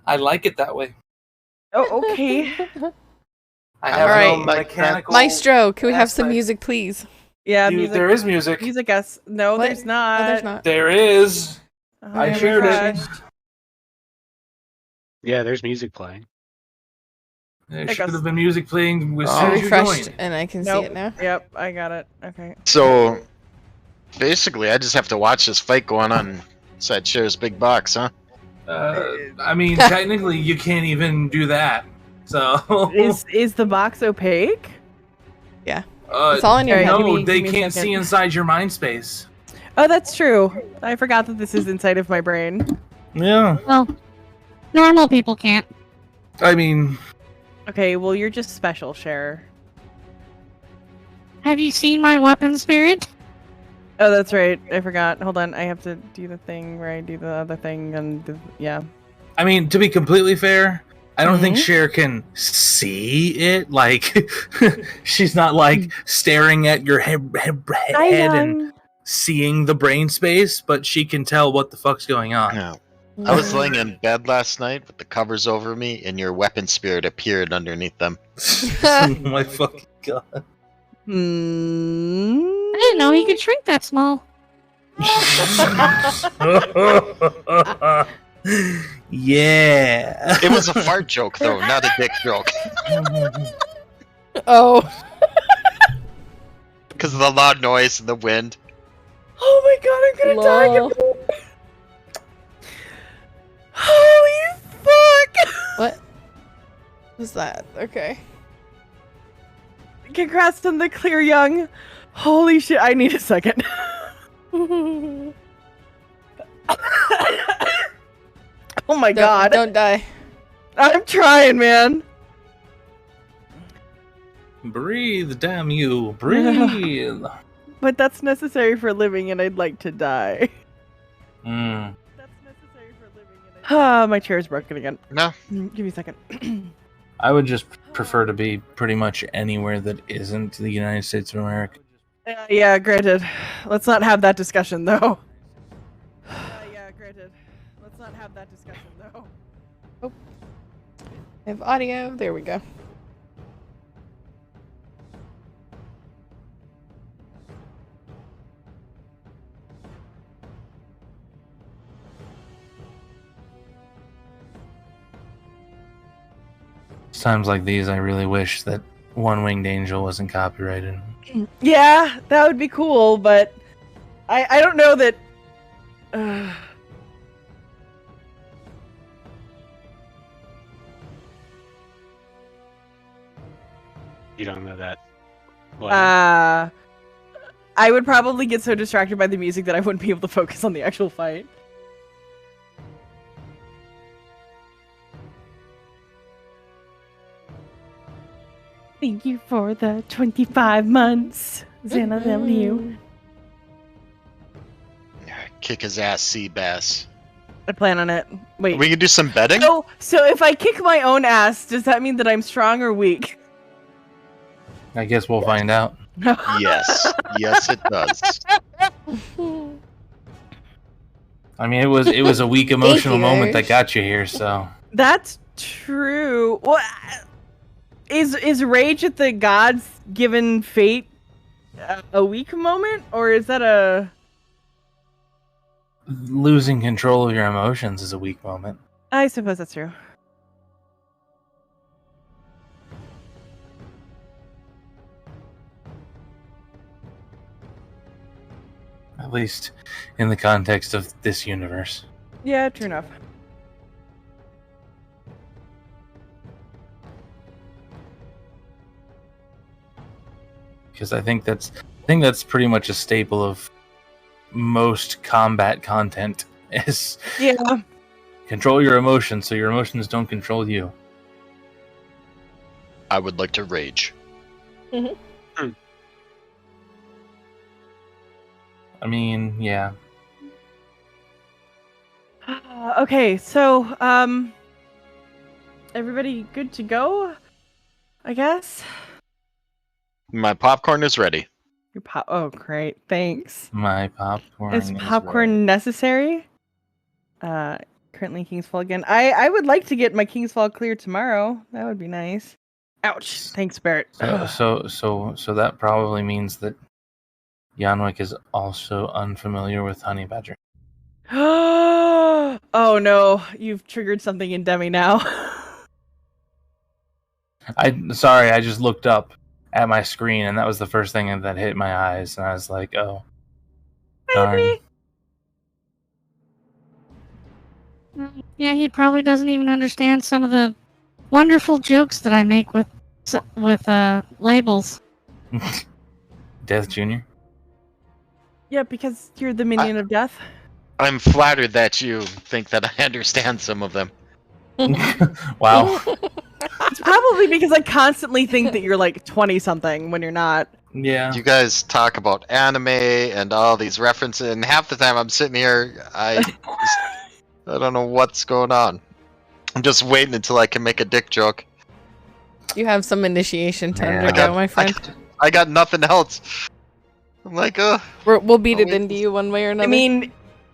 I like it that way. Oh, okay. I have Alright. no mechanical Maestro, can we have some aspect. music, please? Yeah, Dude, music. there is music. Music us. No, What? there's not. No, there's not. There is. Oh, I my shared gosh. it. Yeah, there's music playing. There I should guess- have been music playing as I soon as you refreshed joined. and I can Nope. see it now. Yep, I got it. Okay. So, basically, I just have to watch this fight going on inside Cher's big box, huh? I mean, technically, you can't even do that. So Is the box opaque? It's all in your head. No, Give me they a can't second. see inside your mind space. Oh, that's true. I forgot that this is inside of my brain. Yeah. Well, normal people can't. I mean, Okay, well, you're just special, Cher. Have you seen my weapon spirit? Oh, that's right. I forgot. Hold on. I have to do the thing where I do the other thing and yeah. I mean, to be completely fair, I don't think Mhm. Cher can see it. Like, she's not like staring at your head and seeing the brain space, but she can tell what the fuck's going on. No. I was laying in bed last night with the covers over me, and your weapon spirit appeared underneath them. Oh my fucking god. I didn't know he could shrink that small. Yeah. It was a fart joke, though, not a dick joke. Oh. Because of the loud noise and the wind. Oh my god, I'm gonna die. Lol. Holy fuck! What was that? Okay. Congrats on the clear, young. Holy shit, I need a second. Oh my god. Don't die. I'm trying, man. Breathe, damn you. Breathe. But that's necessary for living and I'd like to die. Mm. That's necessary for living and Ah, my chair's broken again. No. Give me a second. I would just prefer to be pretty much anywhere that isn't the United States of America. Yeah, granted. Let's not have that discussion, though. Yeah, granted. Let's not have that discussion, though. I have audio. There we go. Times like these, I really wish that One Winged Angel wasn't copyrighted. Yeah, that would be cool, but I don't know that. You don't know that. I would probably get so distracted by the music that I wouldn't be able to focus on the actual fight. Thank you for the 25 months, Xana W. Kick his ass, Seabass. I plan on it. Wait. We can do some betting? So if I kick my own ass, does that mean that I'm strong or weak? I guess we'll find out. Yes. Yes, it does. I mean, it was a weak emotional you, moment that Ash. got you here, so. That's true. Well, is rage at the gods given fate a weak moment, or is that a? Losing control of your emotions is a weak moment. I suppose that's true. At least in the context of this universe. Yeah, true enough. Because I think that's pretty much a staple of most combat content is Yeah. control your emotions so your emotions don't control you. I would like to rage. I mean, yeah. Okay, so everybody good to go? I guess. My popcorn is ready. Your pop. Oh, great! Thanks. My popcorn. Is popcorn necessary? currently King's Fall again. I would like to get my King's Fall clear tomorrow. That would be nice. Ouch. Thanks, Barrett. So that probably means that Yanwick is also unfamiliar with Honey Badger. Oh no, you've triggered something in Demi now. Sorry, I just looked up at my screen and that was the first thing that hit my eyes, and I was like, oh, darn. Maybe. Yeah, he probably doesn't even understand some of the wonderful jokes that I make with labels. Death Jr. Yeah, because you're the minion of death. I'm flattered that you think that I understand some of them. Wow. It's probably because I constantly think that you're like 20-something when you're not. Yeah. You guys talk about anime and all these references, and half the time I'm sitting here, I don't know what's going on. I'm just waiting until I can make a dick joke. You have some initiation to Yeah. undergo, my friend. I got nothing else. I'm like, We'll beat it wait. into you one way or another. I mean,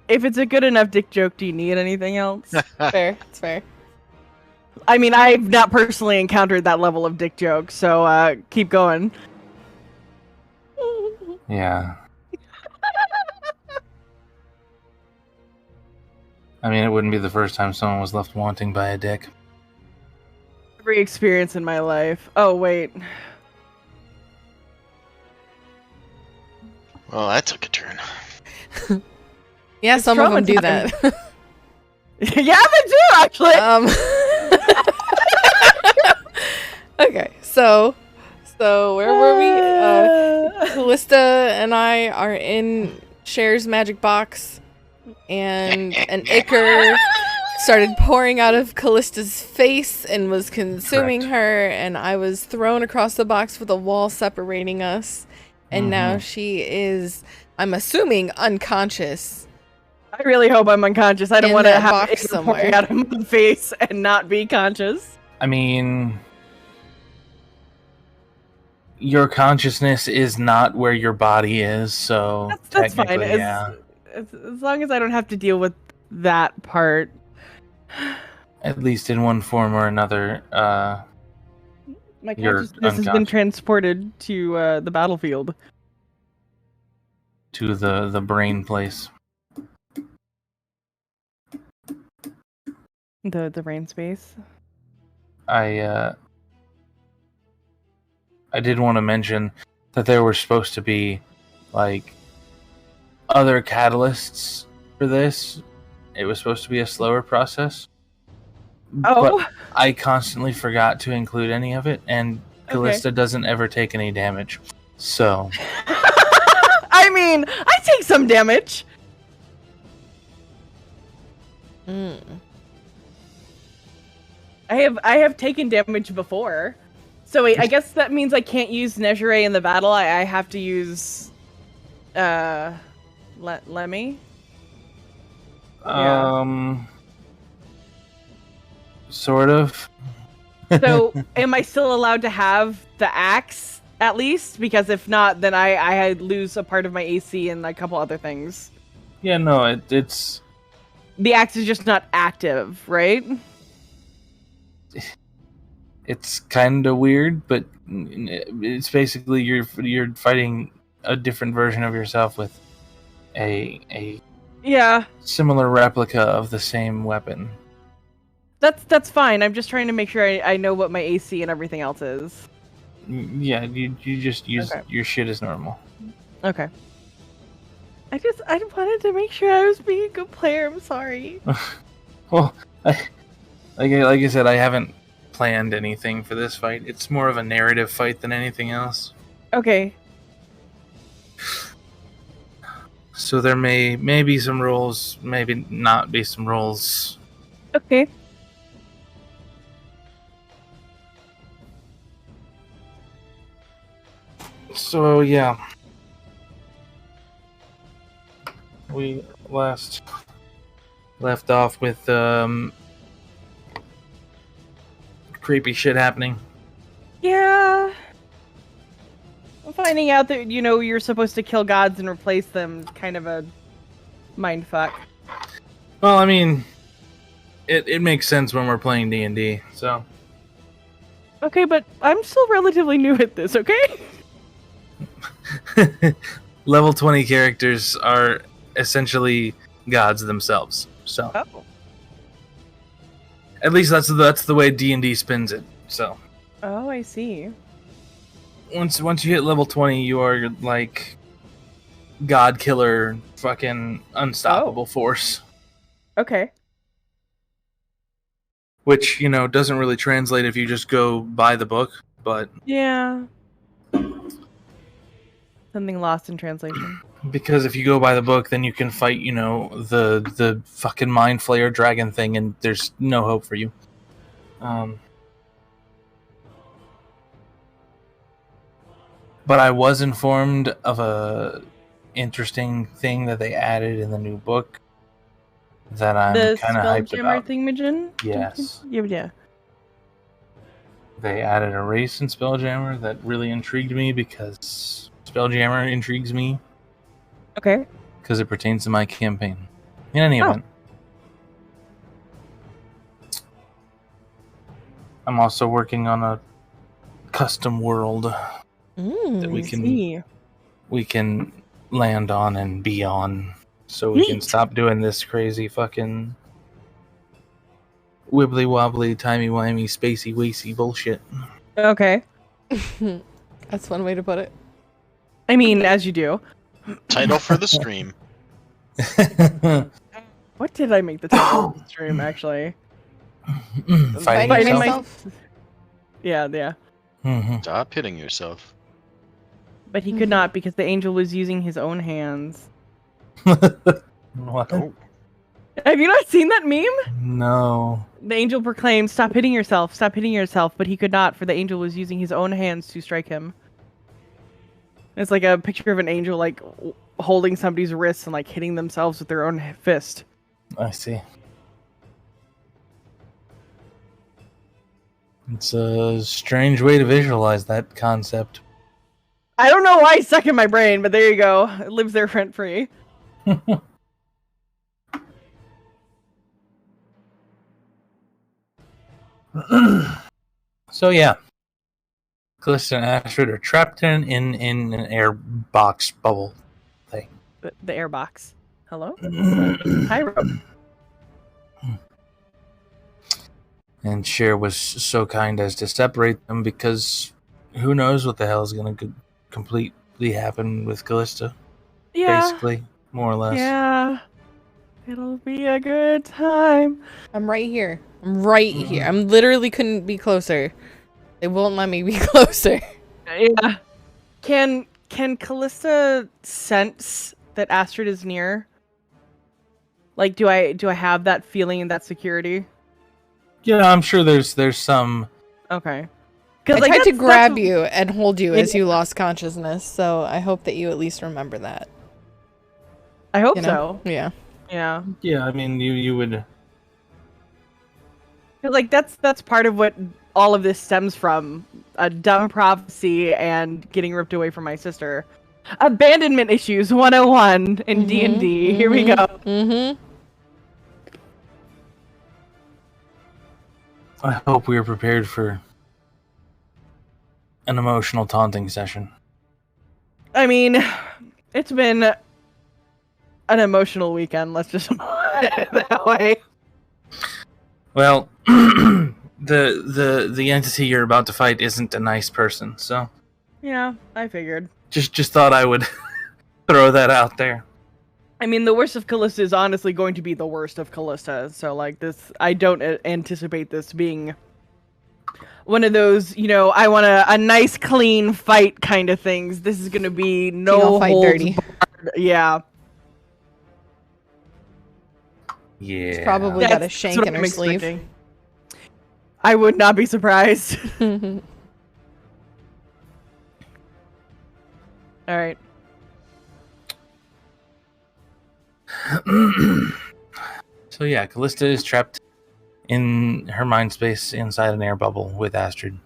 if it's a good enough dick joke, do you need anything else? fair. It's fair. I mean, I've not personally encountered that level of dick joke, so keep going. Yeah. I mean, it wouldn't be the first time someone was left wanting by a dick. Every experience in my life. Oh, wait. well, that took a turn. Yeah, It's some of them do traumatizing. that. Yeah, they do, actually! Okay, so where were we? Kallista and I are in Cher's magic box, and an ichor started pouring out of Callista's face and was consuming Correct. her, and I was thrown across the box with a wall separating us, and now she is, I'm assuming, unconscious. I really hope I'm unconscious. I don't In want to that have box it pouring somewhere. out of my face and not be conscious. I mean, your consciousness is not where your body is, so That's fine. technically, yeah. As long as I don't have to deal with that part. At least in one form or another. My You're consciousness has been unconscious. transported to the battlefield. To the brain place. The brain space. I did want to mention that there were supposed to be like other catalysts for this. It was supposed to be a slower process. Oh, But I constantly forgot to include any of it, and Kallista doesn't ever take any damage. So I mean, I take some damage. I have taken damage before. So wait, I guess that means I can't use Nejire in the battle. I have to use Lemmy. Sort of. So am I still allowed to have the axe at least? Because if not, then I lose a part of my AC and a couple other things. Yeah, no, it's The axe is just not active, right? it's kind of weird, but it's basically you're fighting a different version of yourself with a Yeah, similar replica of the same weapon. that's fine. I'm just trying to make sure I know what my AC and everything else is. Yeah, you just use Okay. your shit as normal. Okay. I wanted to make sure I was being a good player. I'm sorry. Well, like I said, I haven't planned anything for this fight. It's more of a narrative fight than anything else. Okay. So there may be some rules, maybe not be some rules. Okay. So yeah, we left off with creepy shit happening. Yeah. I'm finding out that you're supposed to kill gods and replace them is kind of a mind fuck. Well, I mean, it makes sense when we're playing D&D. So Okay, but I'm still relatively new at this, okay? level 20 characters are essentially gods themselves. So Oh. at least that's the way D&D spins it. So Oh, I see. once you hit level 20, you are like god killer, fucking unstoppable force. Okay. Which, doesn't really translate if you just go by the book, but Yeah. Something lost in translation. because if you go by the book, then you can fight, the fucking mind flayer dragon thing, and there's no hope for you. But I was informed of a interesting thing that they added in the new book that I'm The kind of hyped Spelljammer about. thingamajig? Yes. Yeah. They added a race in Spelljammer that really intrigued me because Spelljammer intrigues me Okay. because it pertains to my campaign. In any event, I'm also working on a custom world that we can land on and be on, so we can Neat. stop doing this crazy fucking wibbly wobbly, timey wimey, spacey wacy bullshit. Okay. That's one way to put it. I mean, as you do. Title for the stream. What did I make the title of the stream, actually? Fighting yourself? Yeah. Mm-hmm. Stop hitting yourself. But he could not because the angel was using his own hands. What? Oh. Have you not seen that meme? No. The angel proclaimed, "Stop hitting yourself, stop hitting yourself," but he could not, for the angel was using his own hands to strike him. It's like a picture of an angel, like, holding somebody's wrists and, like, hitting themselves with their own fist. I see. It's a strange way to visualize that concept. I don't know why it's stuck in my brain, but there you go. It lives there rent-free. So yeah, Kallista and Astrid are trapped in an air box bubble thing. The air box. Hello? Hi, Rob. And Cher was so kind as to separate them because who knows what the hell is going to completely happen with Kallista. Yeah. Basically, more or less. Yeah. It'll be a good time. I'm right here. I'm right here. I'm literally couldn't be closer. They won't let me be closer. Yeah. Can Kallista sense that Astrid is near? Like, do I have that feeling and that security? Yeah, I'm sure there's some. Okay. I Like, tried to grab that's- you and hold you as you lost consciousness, so I hope that you at least remember that. I hope You know? so. Yeah. Yeah. Yeah, I mean, you would. Like, that's part of what all of this stems from. A dumb prophecy and getting ripped away from my sister. Abandonment issues 101 in D&D. Here we go. Mm-hmm. I hope we are prepared for an emotional taunting session. I mean, it's been an emotional weekend. Let's just put it that way. Well, the entity you're about to fight isn't a nice person, so Yeah, I figured. just thought I would throw that out there. I mean, the worst of Kallista is honestly going to be the worst of Kallista. So, like, this, I don't anticipate this being one of those, I want a nice, clean fight kind of things. This is going to be no fight holds dirty. barred. Yeah. Yeah. It's probably got a shank what in I'm her sleeve. expecting. I would not be surprised. Mm-hmm. All right. So yeah, Kallista is trapped in her mind space inside an air bubble with Astrid.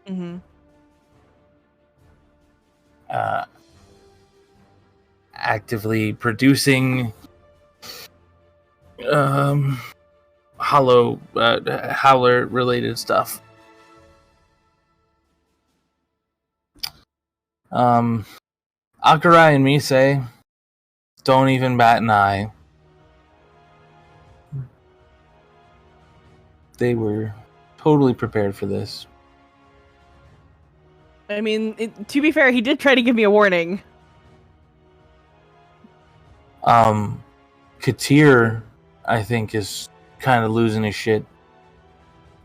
Mm-hmm. Actively producing howler related stuff. Akurai and me say, don't even bat an eye. They were totally prepared for this. I mean, to be fair, he did try to give me a warning. Katir, I think, is kind of losing his shit.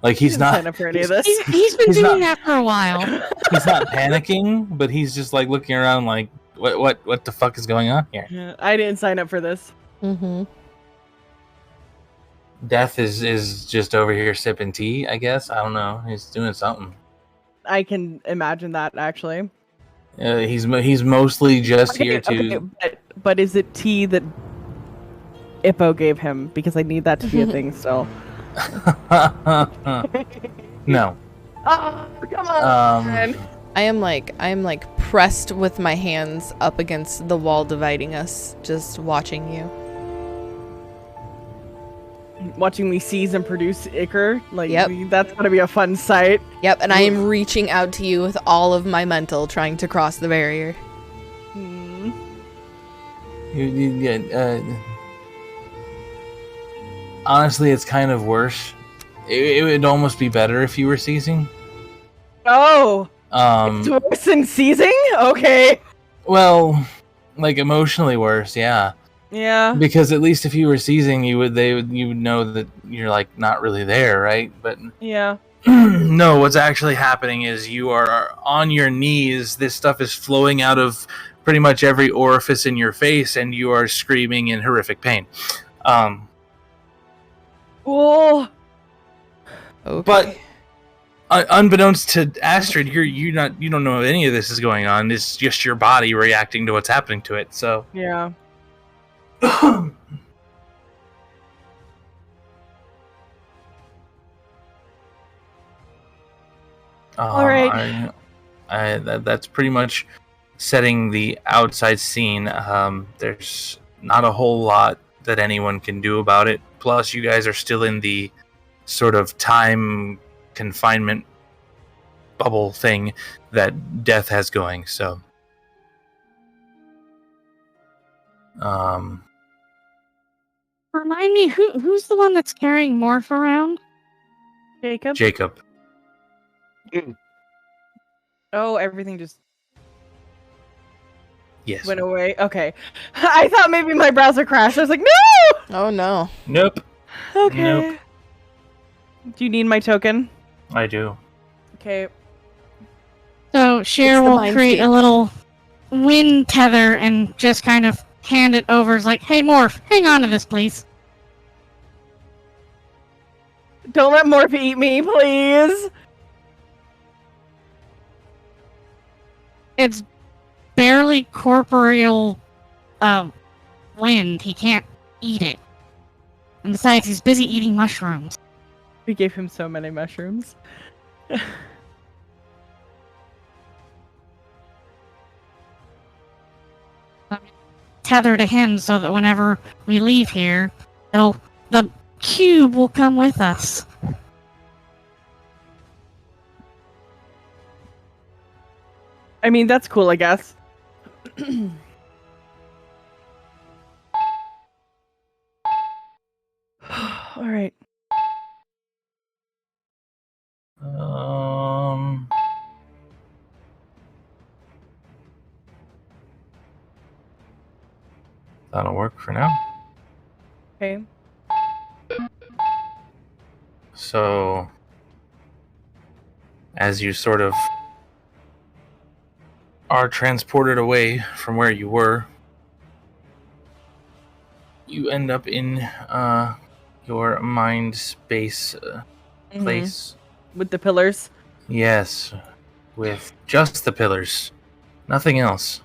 Like he's not sign up for any of this. He's been doing that for a while. He's not panicking, but he's just like looking around, like, what the fuck is going on here? Yeah, I didn't sign up for this. Mm-hmm. Death is just over here sipping tea, I guess. I don't know. He's doing something. I can imagine that, actually. He's mostly just here to. Okay, but is it tea that Ippo gave him? Because I need that to be a thing still. No. Oh, come on. I am like pressed with my hands up against the wall dividing us, just watching you. Watching me seize and produce Iker, like, Yep. That's gonna be a fun sight. Yep, and I am reaching out to you with all of my mental, trying to cross the barrier. Honestly, it's kind of worse. It would almost be better if you were seizing. Oh, it's worse than seizing? Okay. Well, like emotionally worse, yeah. Yeah. Because at least if you were seizing, you would know that you're like not really there, right? But Yeah. no, what's actually happening is you are on your knees. This stuff is flowing out of pretty much every orifice in your face, and you are screaming in horrific pain. Oh. Okay. But unbeknownst to Astrid, you don't know any of this is going on. It's just your body reacting to what's happening to it. So Yeah. All right. That's pretty much setting the outside scene. There's not a whole lot that anyone can do about it. Plus, you guys are still in the sort of time confinement bubble thing that Death has going. So, Remind me, who's the one that's carrying Morph around? Jacob. Oh, everything just Yes. went away. Okay. I thought maybe my browser crashed. I was like, no! Oh no. Nope. Okay. Nope. Do you need my token? I do. Okay. So Cher It's the will mind create key. a little wind tether and just kind of hand it over. It's like, hey Morph, hang on to this, please. Don't let Morph eat me, please. It's barely corporeal wind. He can't eat it. And besides, he's busy eating mushrooms. We gave him so many mushrooms. Tether to him so that whenever we leave here, the cube will come with us. I mean, that's cool, I guess. All right. That'll work for now. Okay. So, as you sort of are transported away from where you were, you end up in your mind space place. With the pillars. Yes, with just the pillars, nothing else.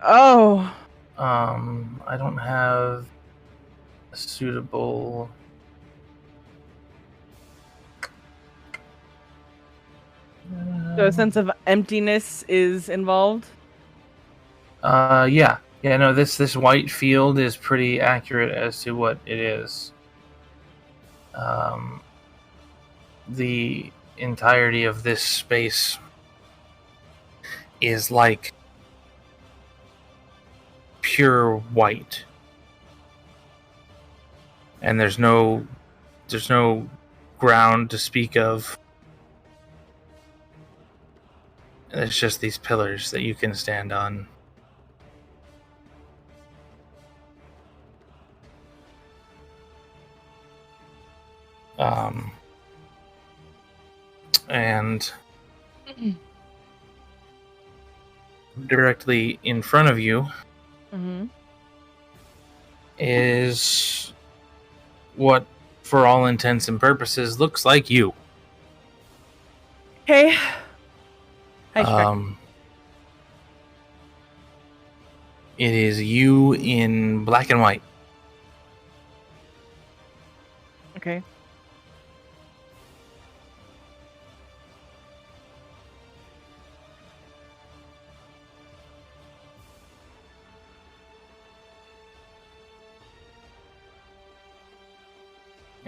Oh. I don't have a suitable. So a sense of emptiness is involved. Yeah. No, this white field is pretty accurate as to what it is. The entirety of this space is like pure white, and there's no ground to speak of. It's just these pillars that you can stand on. And directly in front of you is what, for all intents and purposes, looks like you. Hey. Hi, Shrek. It is you in black and white. Okay.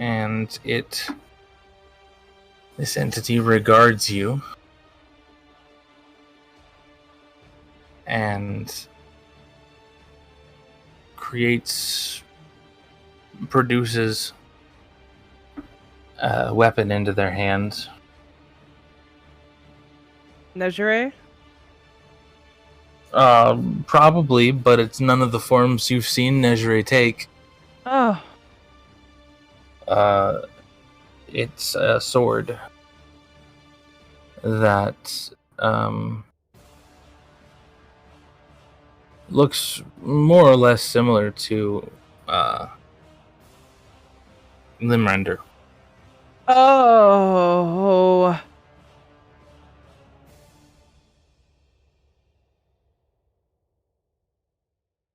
And this entity regards you and produces a weapon into their hands. Nezure? Probably, but it's none of the forms you've seen Nezure take. Oh. It's a sword that looks more or less similar to Limrender. Oh.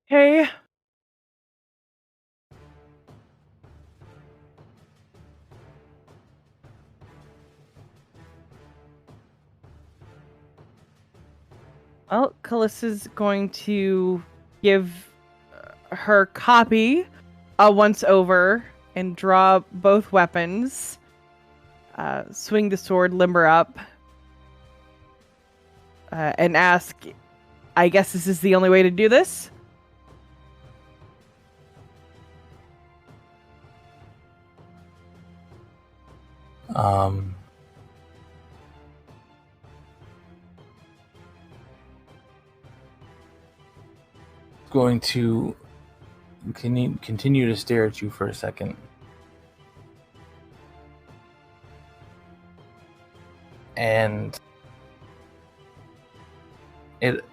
Hey. Well, Kallista's going to give her copy a once over and draw both weapons. Swing the sword, limber up, and ask, I guess this is the only way to do this? Going to continue to stare at you for a second. And it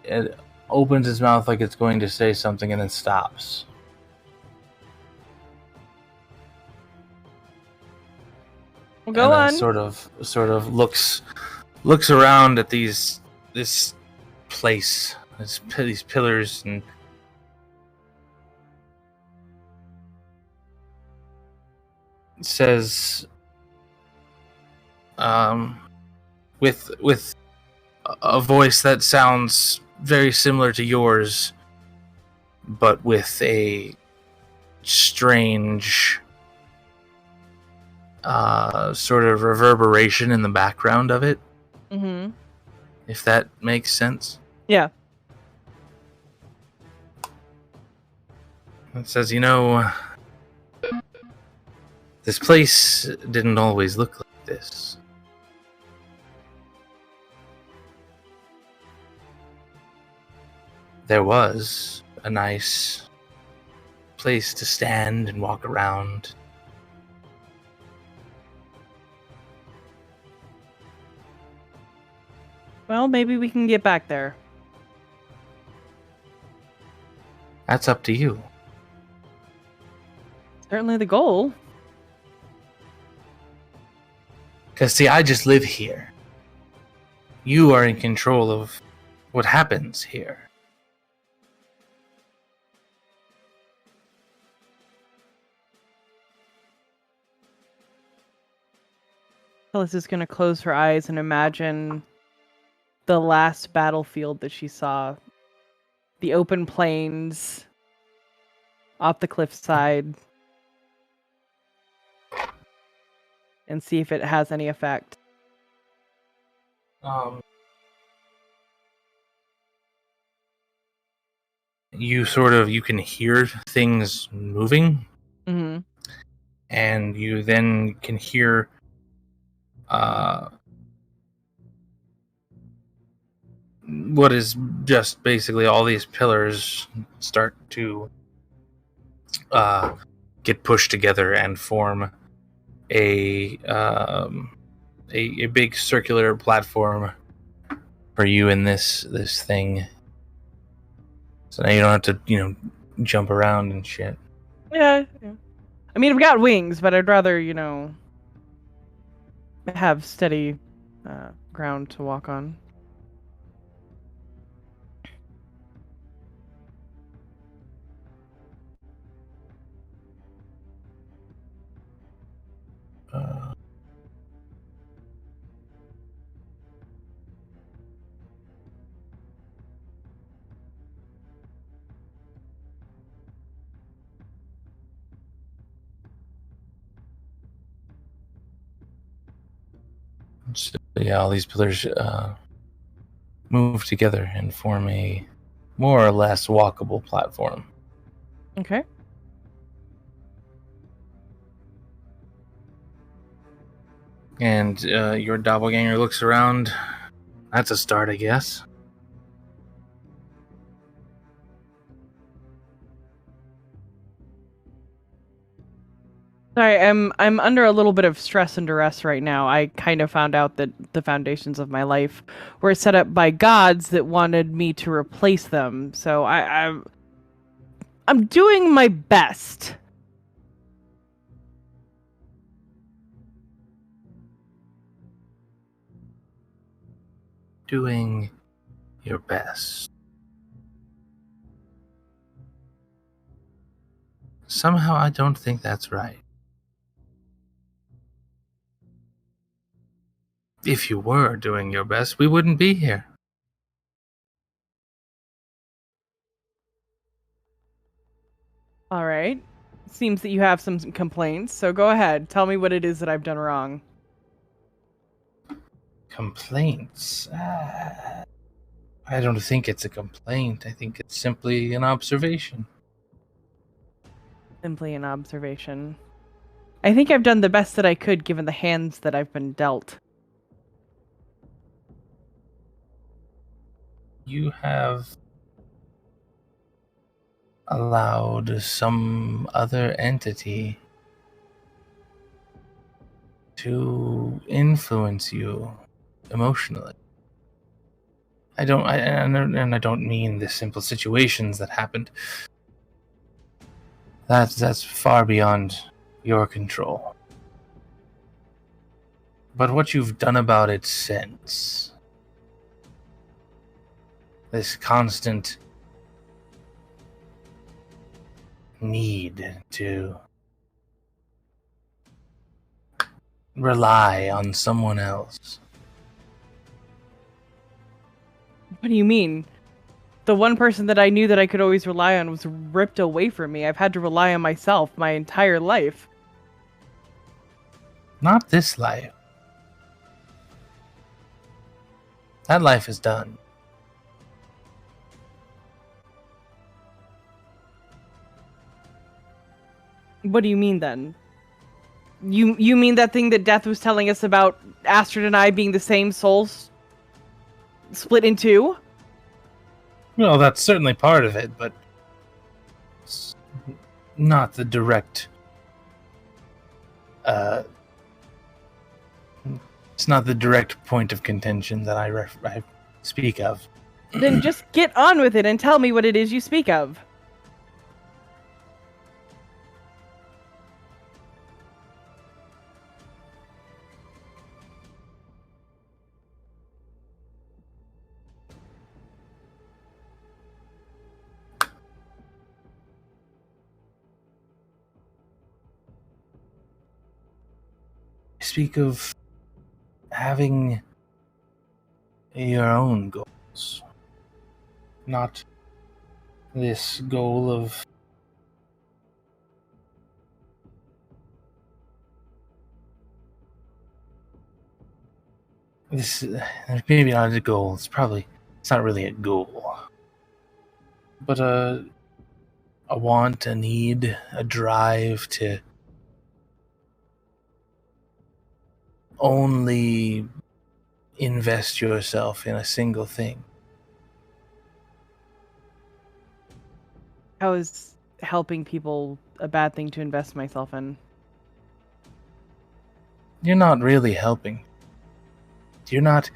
opens its mouth like it's going to say something and then stops. Well, go on. Sort of looks around at this place, these pillars, and says, with a voice that sounds very similar to yours, but with a strange sort of reverberation in the background of it. Mm-hmm. If that makes sense. Yeah. It says, this place didn't always look like this. There was a nice place to stand and walk around. Well, maybe we can get back there. That's up to you. Certainly the goal. Because, see, I just live here. You are in control of what happens here. Phyllis is going to close her eyes and imagine the last battlefield that she saw. The open plains off the cliffside. and see if it has any effect. You can hear things moving, Mm-hmm. and you then can hear what is just basically all these pillars start to get pushed together and form a big circular platform for you in this thing. So now you don't have to jump around and shit. Yeah. I mean, I've got wings, but I'd rather have steady ground to walk on. So, yeah, all these pillars move together and form a more or less walkable platform. Okay. And your doppelganger looks around. That's a start, I guess. Sorry, I'm under a little bit of stress and duress right now. I kind of found out that the foundations of my life were set up by gods that wanted me to replace them. So I'm doing my best. Doing your best. Somehow I don't think that's right. If you were doing your best, we wouldn't be here. All right. Seems that you have some complaints, so go ahead. Tell me what it is that I've done wrong. Complaints? I don't think it's a complaint. I think it's simply an observation. Simply an observation. I think I've done the best that I could given the hands that I've been dealt. You have allowed some other entity to influence you emotionally. I don't mean the simple situations that happened. That's far beyond your control. But what you've done about it since, this constant need to rely on someone else. What do you mean? The one person that I knew that I could always rely on was ripped away from me. I've had to rely on myself my entire life. Not this life. That life is done. What do you mean then? You mean that thing that Death was telling us about Astrid and I being the same souls split in two? Well, that's certainly part of it, but it's not the direct. It's not the direct point of contention that I speak of. Then just get on with it and tell me what it is you speak of. I speak of having your own goals, not this goal of this maybe not a goal. It's not really a goal, but a want, a need, a drive to only invest yourself in a single thing. How is helping people a bad thing to invest myself in? You're not really helping. You're not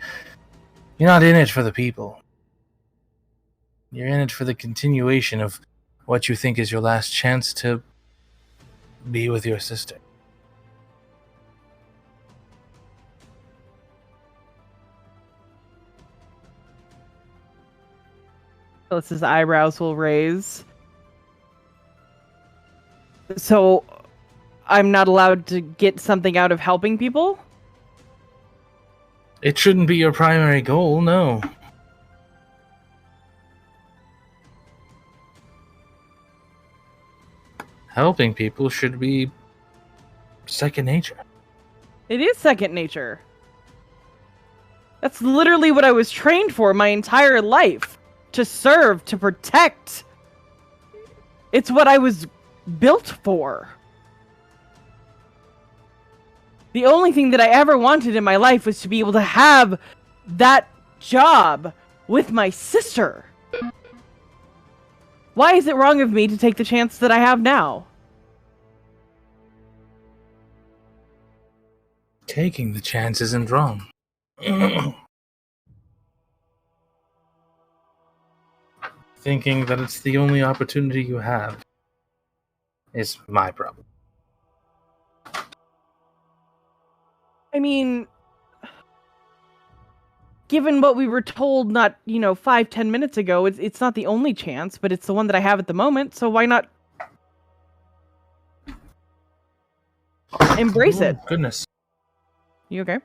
in it for the people. You're in it for the continuation of what you think is your last chance to be with your sister. Phyllis's eyebrows will raise. So, I'm not allowed to get something out of helping people? It shouldn't be your primary goal, no. Helping people should be second nature. It is second nature. That's literally what I was trained for my entire life. To serve, to protect. It's what I was built for. The only thing that I ever wanted in my life was to be able to have that job with my sister. Why is it wrong of me to take the chance that I have now? Taking the chance isn't wrong. Thinking that it's the only opportunity you have is my problem. I mean, given what we were told not, 5-10 minutes ago, it's not the only chance, but it's the one that I have at the moment, so why not embrace it? Goodness. You okay?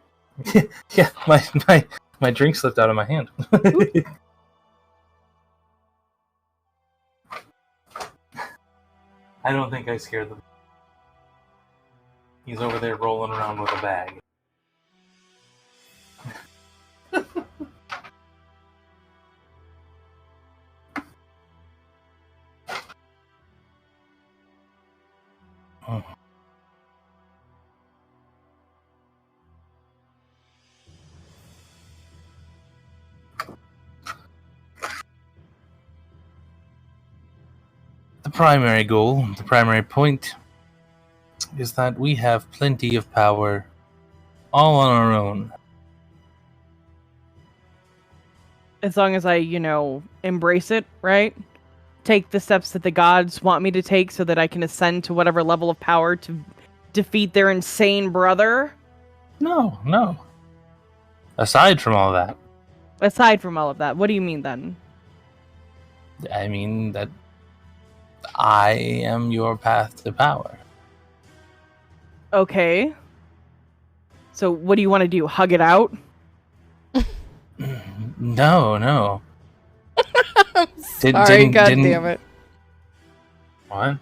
Yeah, my drink slipped out of my hand. I don't think I scared them. He's over there rolling around with a bag. Oh. The primary goal, the primary point, is that we have plenty of power all on our own. As long as I, embrace it, right? Take the steps that the gods want me to take so that I can ascend to whatever level of power to defeat their insane brother. No. Aside from all that. Aside from all of that, what do you mean then? I mean that I am your path to power. Okay. So what do you want to do? Hug it out? No. Sorry, God damn it. What?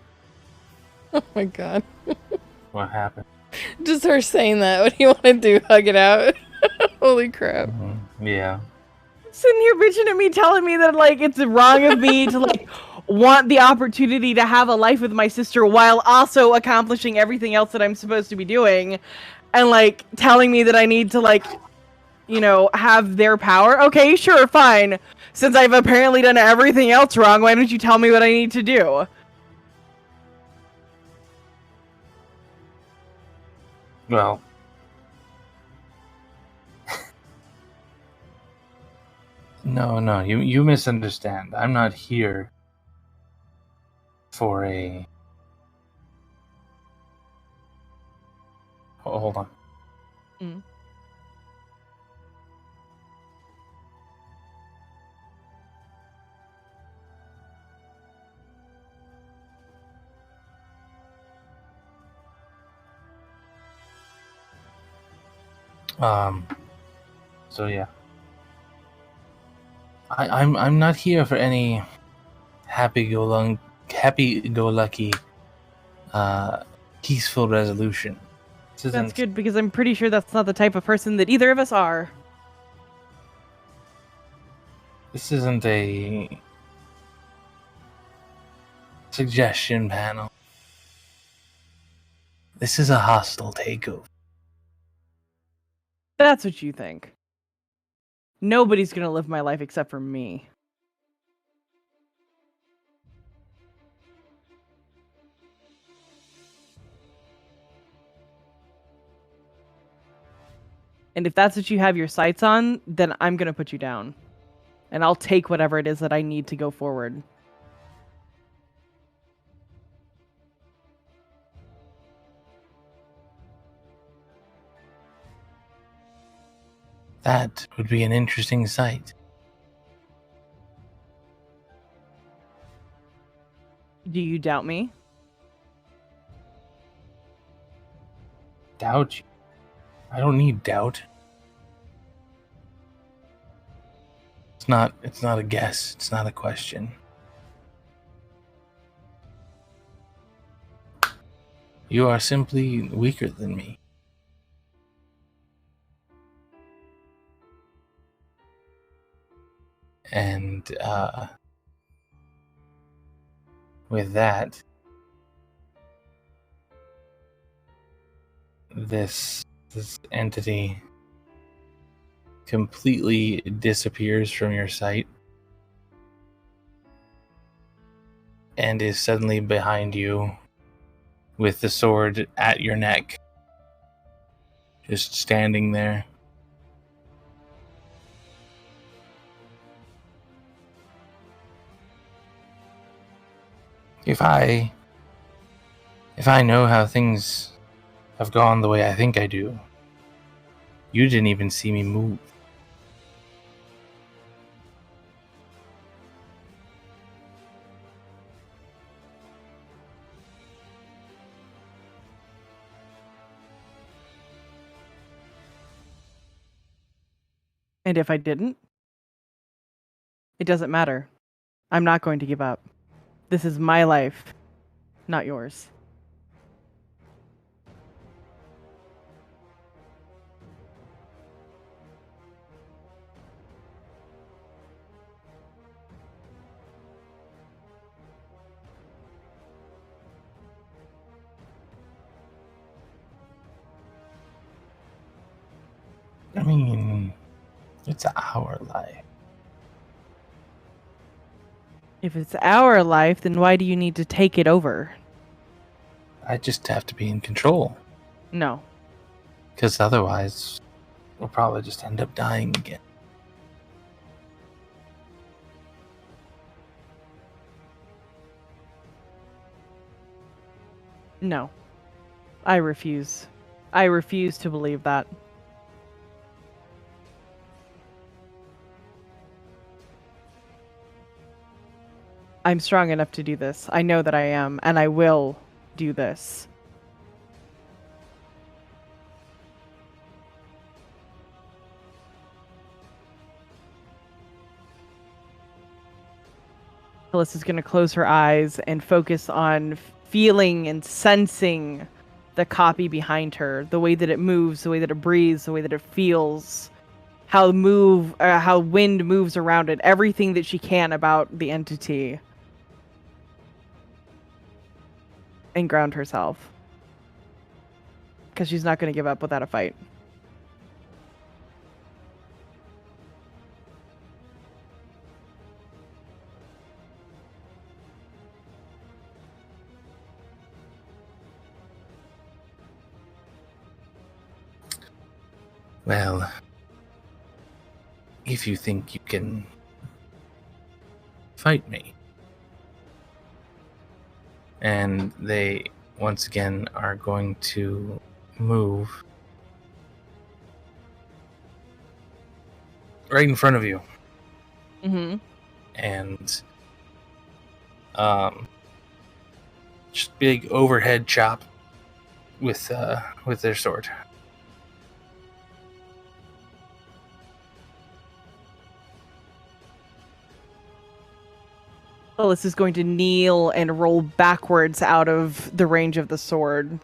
Oh my god. What happened? Just her saying that. What do you want to do? Hug it out? Holy crap. Yeah. Sitting here bitching at me, telling me that, it's wrong of me to, want the opportunity to have a life with my sister while also accomplishing everything else that I'm supposed to be doing. And, telling me that I need to, have their power. Okay, sure, fine. Since I've apparently done everything else wrong, why don't you tell me what I need to do? Well. No, you misunderstand. I'm not here for a... Oh, hold on. So yeah. I'm not here for any happy-go-lucky, peaceful resolution. That's good, because I'm pretty sure that's not the type of person that either of us are. This isn't a suggestion panel. This is a hostile takeover. That's what you think. Nobody's gonna live my life except for me. And if that's what you have your sights on, then I'm gonna put you down. And I'll take whatever it is that I need to go forward. That would be an interesting sight. Do you doubt me? Doubt you? I don't need doubt. It's not a guess, it's not a question. You are simply weaker than me. And with that, this entity completely disappears from your sight and is suddenly behind you with the sword at your neck, just standing there. If I know how things have gone the way I think I do, you didn't even see me move. And if I didn't? It doesn't matter. I'm not going to give up. This is my life, not yours. I mean, it's our life. If it's our life, then why do you need to take it over? I just have to be in control. No. Because otherwise, we'll probably just end up dying again. No. I refuse. I refuse to believe that. I'm strong enough to do this. I know that I am, and I will do this. Kallista's going to close her eyes and focus on feeling and sensing the copy behind her, the way that it moves, the way that it breathes, the way that it feels, how wind moves around it, everything that she can about the entity. And ground herself. Because she's not going to give up without a fight. Well, if you think you can fight me. And they, once again, are going to move right in front of you. Mm-hmm. And just big overhead chop with their sword. Phyllis is going to kneel and roll backwards out of the range of the sword.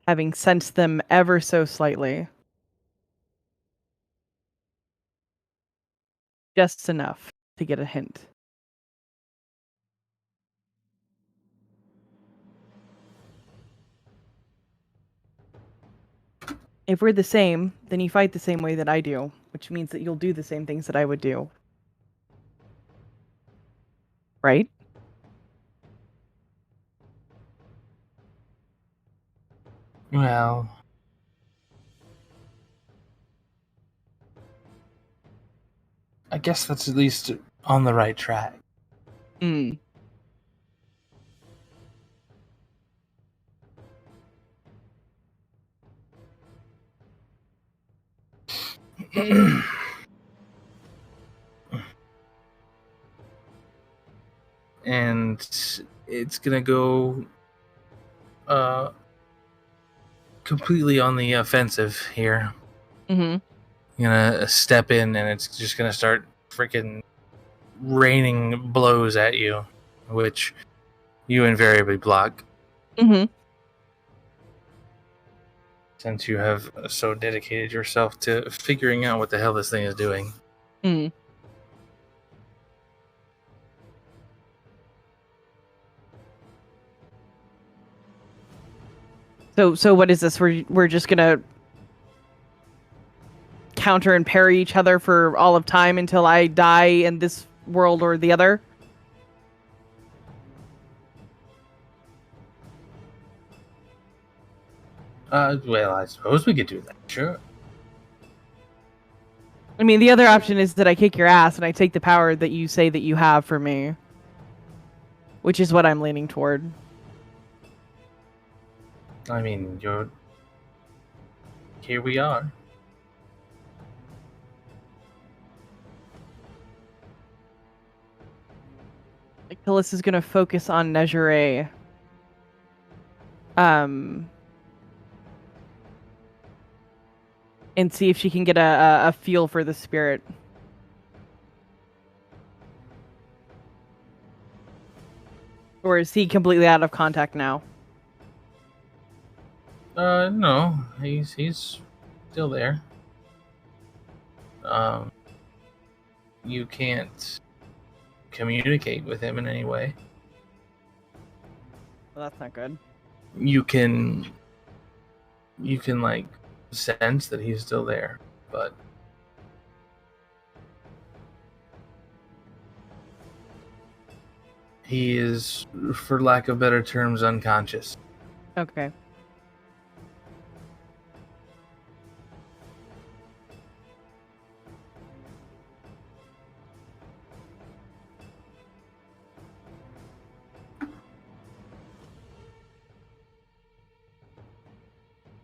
Having sensed them ever so slightly. just enough to get a hint. If we're the same, then you fight the same way that I do, which means that you'll do the same things that I would do. Right? Well, I guess that's at least on the right track. Mm. And it's gonna go completely on the offensive here. Mm-hmm. Gonna step in and it's just gonna start freaking raining blows at you, which you invariably block Mm-hmm. since you have so dedicated yourself to figuring out what the hell this thing is doing. Mm. So what is this? We're just gonna counter and parry each other for all of time until I die in this world or the other? Well, I suppose we could do that. Sure. I mean, the other option is that I kick your ass and I take the power that you say that you have for me, which is what I'm leaning toward. I mean, here we are. Kallista's gonna focus on Nejire. And see if she can get a feel for the spirit. Or is he completely out of contact now? No, he's still there. You can't communicate with him in any way. Well, that's not good. You can like sense that he's still there, but he is, for lack of better terms, unconscious. Okay.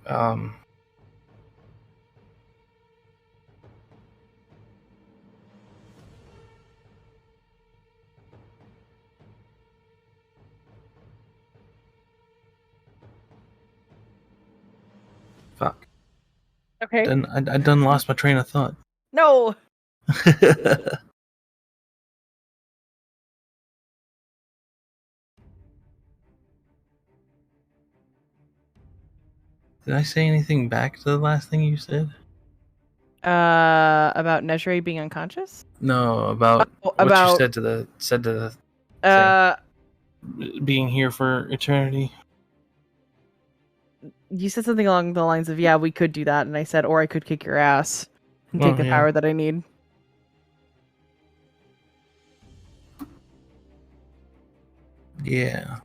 Um, fuck. Okay. I done lost my train of thought. No. Did I say anything back to the last thing you said? About Nejire being unconscious? No, about Oh, what about you said to the uh being here for eternity. you said something along the lines of, yeah, we could do that, and I said, or I could kick your ass and take Oh, the yeah. power that I need. Yeah.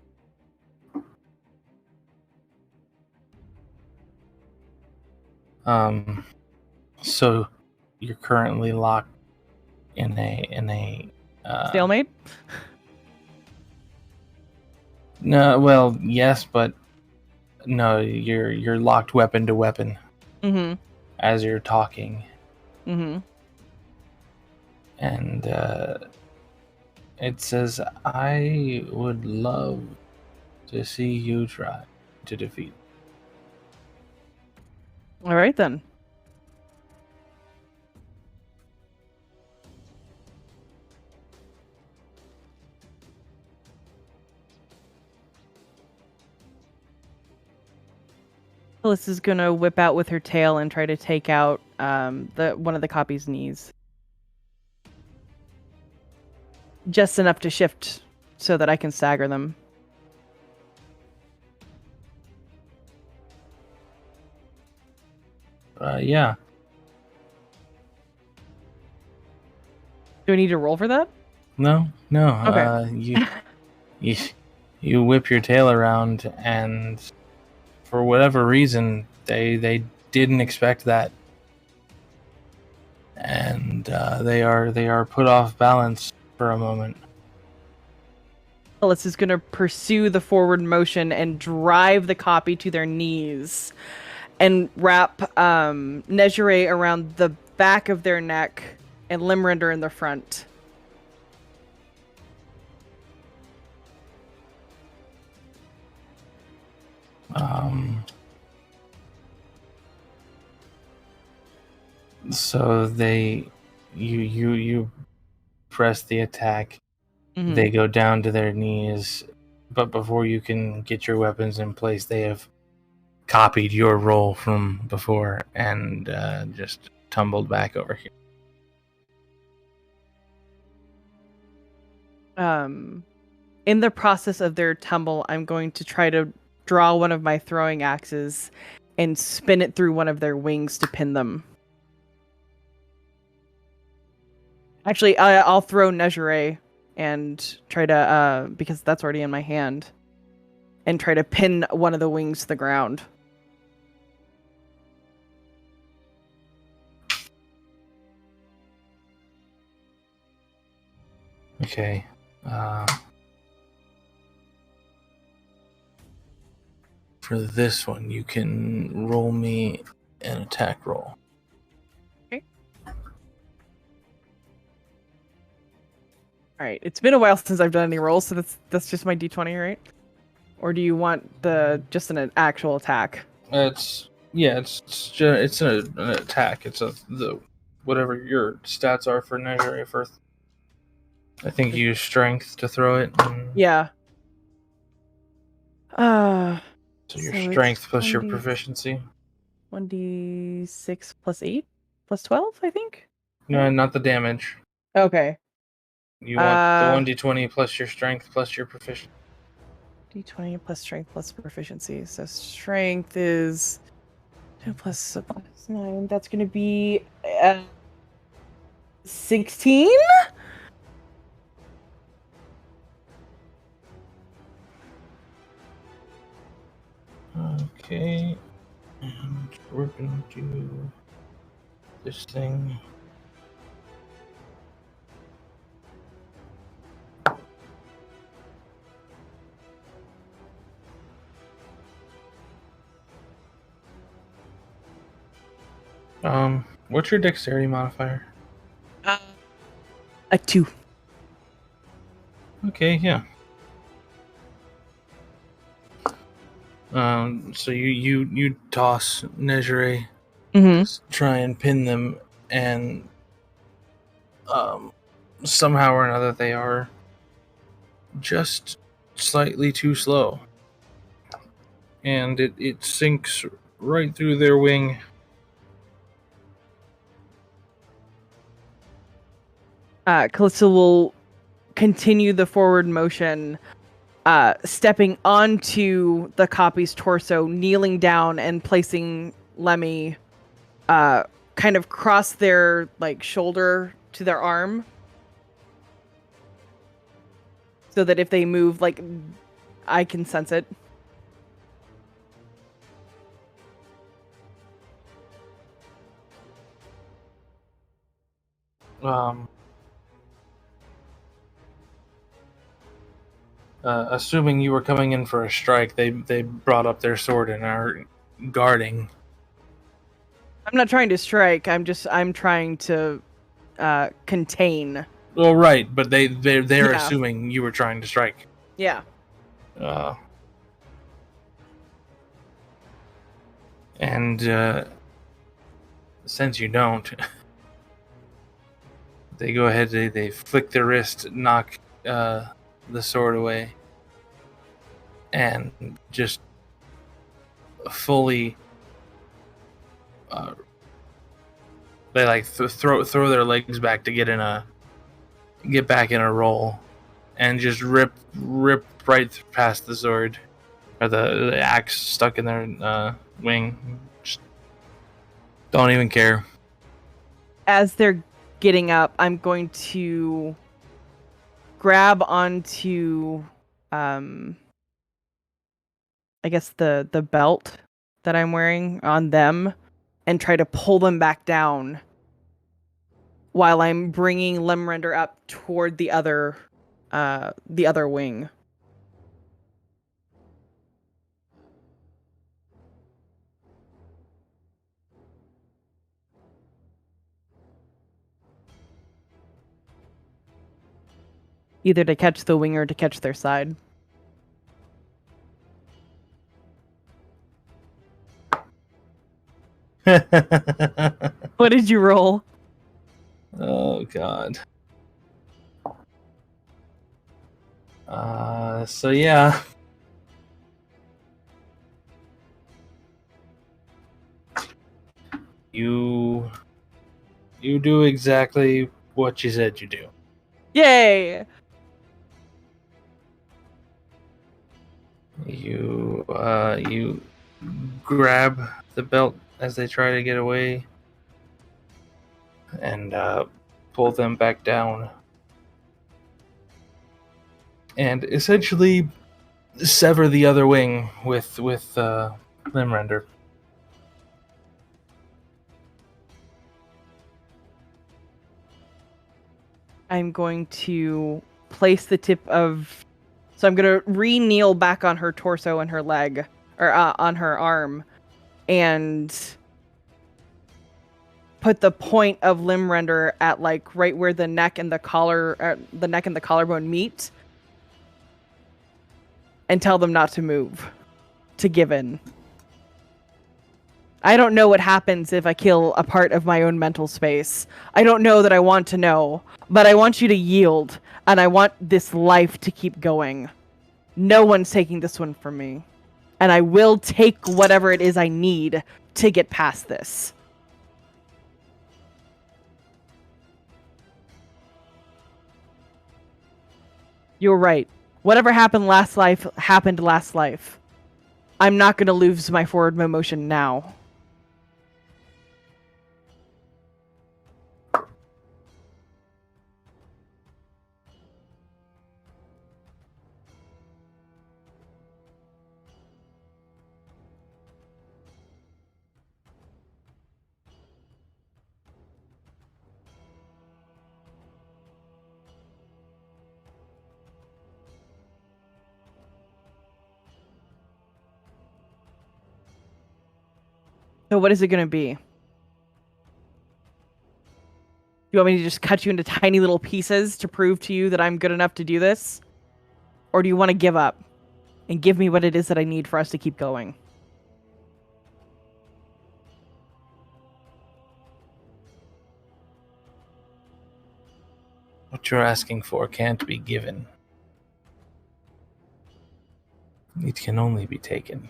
So you're currently locked in a Stalemate? No, well, yes, but no, you're locked weapon to weapon Mm-hmm. as you're talking, Mm-hmm. and it says, "I would love to see you try to defeat." All right then. Alyssa's gonna whip out with her tail and try to take out the one of the copy's knees. just enough to shift so that I can stagger them. Yeah. Do I need to roll for that? No. Okay. You whip your tail around, and for whatever reason, they didn't expect that, and they are put off balance for a moment. Alice is going to pursue the forward motion and drive the copy to their knees and wrap Nejire around the back of their neck and Limrinder in the front. So you press the attack. Mhm. They go down to their knees, but before you can get your weapons in place, they have copied your roll from before and just tumbled back over here. In the process of their tumble, I'm going to try to draw one of my throwing axes and spin it through one of their wings to pin them. Actually, I'll throw Nejire and try to, because that's already in my hand, and try to pin one of the wings to the ground. Okay. For this one, you can roll me an attack roll. Okay. All right. It's been a while since I've done any rolls, so that's just my d20, right? Or do you want just an actual attack? It's an attack. It's the whatever your stats are for Nejire first. I think you use strength to throw it. Yeah. So your So strength it's plus your 1d proficiency. 1d6 plus 8 plus 12, I think. No, not the damage. Okay. You want the 1d20 plus your strength plus your proficiency. D20 plus strength plus proficiency. So strength is 2 plus 9. That's going to be 16? Okay. And we're going to do this thing. What's your dexterity modifier? A 2. Okay, yeah. So you toss Nejire, try and pin them, and somehow or another they are just slightly too slow, and it sinks right through their wing. Kallista will continue the forward motion, stepping onto the copy's torso, kneeling down and placing Lemmy kind of cross their shoulder to their arm, so that if they move, I can sense it. Assuming you were coming in for a strike, they brought up their sword and are guarding. I'm not trying to strike. I'm trying to contain. Well, right, but they're Yeah. assuming you were trying to strike. Yeah. And since you don't, they go ahead. They flick their wrist, knock the sword away, and just fully. They throw their legs back to get in a get back in a roll and just rip right past the sword or the axe stuck in their wing. Just don't even care. As they're getting up, I'm going to grab onto, I guess the belt that I'm wearing on them and try to pull them back down while I'm bringing Limrender up toward the other wing. Either to catch the wing or to catch their side. What did you roll? Oh god. So yeah. You do exactly what you said you do. Yay! You grab the belt as they try to get away and pull them back down. And essentially sever the other wing with Limrender. I'm going to place the tip of... So I'm going to re-kneel back on her torso and her leg, or on her arm, and put the point of Limrender at like right where the neck and the collarbone meet, and tell them not to move, to give in. I don't know what happens if I kill a part of my own mental space. I don't know that I want to know, but I want you to yield, and I want this life to keep going. No one's taking this one from me. And I will take whatever it is I need to get past this. You're right. Whatever happened last life, happened last life. I'm not going to lose my forward motion now. So what is it going to be? You want me to just cut you into tiny little pieces to prove to you that I'm good enough to do this? Or do you want to give up and give me what it is that I need for us to keep going? What you're asking for can't be given. It can only be taken.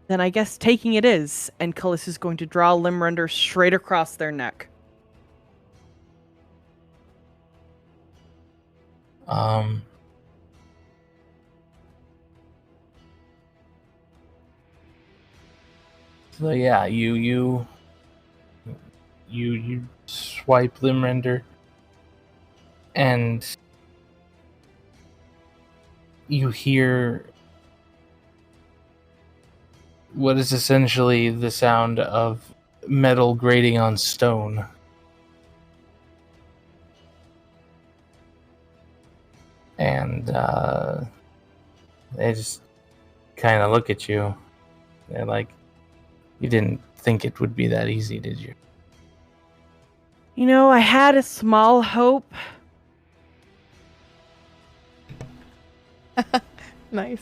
Then I guess taking it is, and Kallista is going to draw Limrender straight across their neck. So yeah, you swipe Limrender, and you hear what is essentially the sound of metal grating on stone. And they just kind of look at you. They're like, you didn't think it would be that easy, did you? You know, I had a small hope. Nice.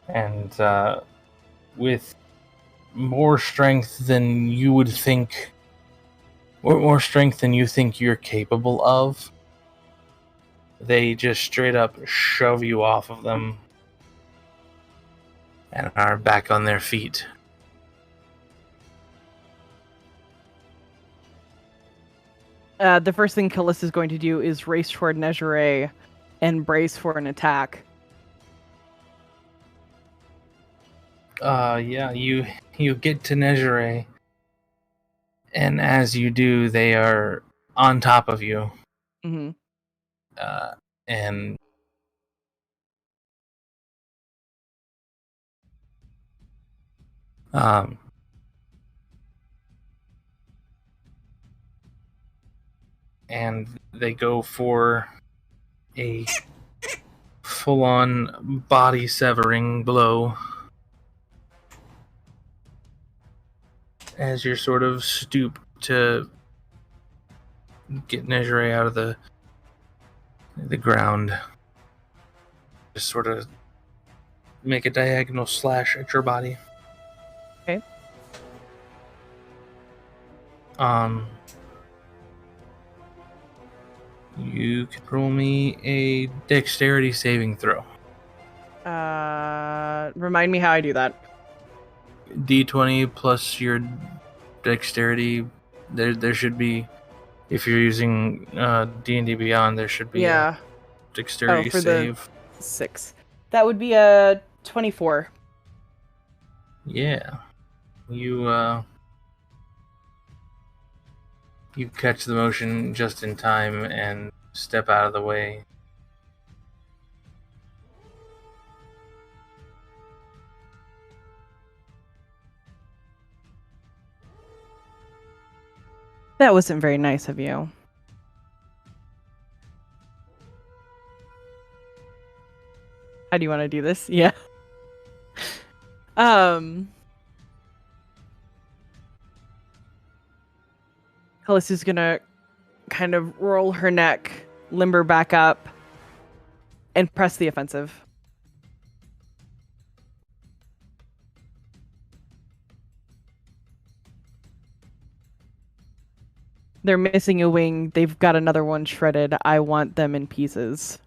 And with more strength than you would think, or more strength than you think you're capable of, they just straight up shove you off of them and are back on their feet. The first thing Kallista is going to do is race toward Nezhere and brace for an attack. Yeah, you get to Nezhere, and as you do, they are on top of you. Mm-hmm. And and they go for a full-on body-severing blow as you're sort of stoop to get Nezhere out of the ground. Just sort of make a diagonal slash at your body. Okay. You can roll me a dexterity saving throw. Remind me how I do that. D20 plus your dexterity. There should be, if you're using D&D Beyond, there should be a dexterity for save. the 6. That would be a 24. Yeah. You catch the motion just in time and step out of the way. That wasn't very nice of you. How do you want to do this? Yeah. Kallista's gonna kind of roll her neck, limber back up, and press the offensive. They're missing a wing. They've got another one shredded. I want them in pieces.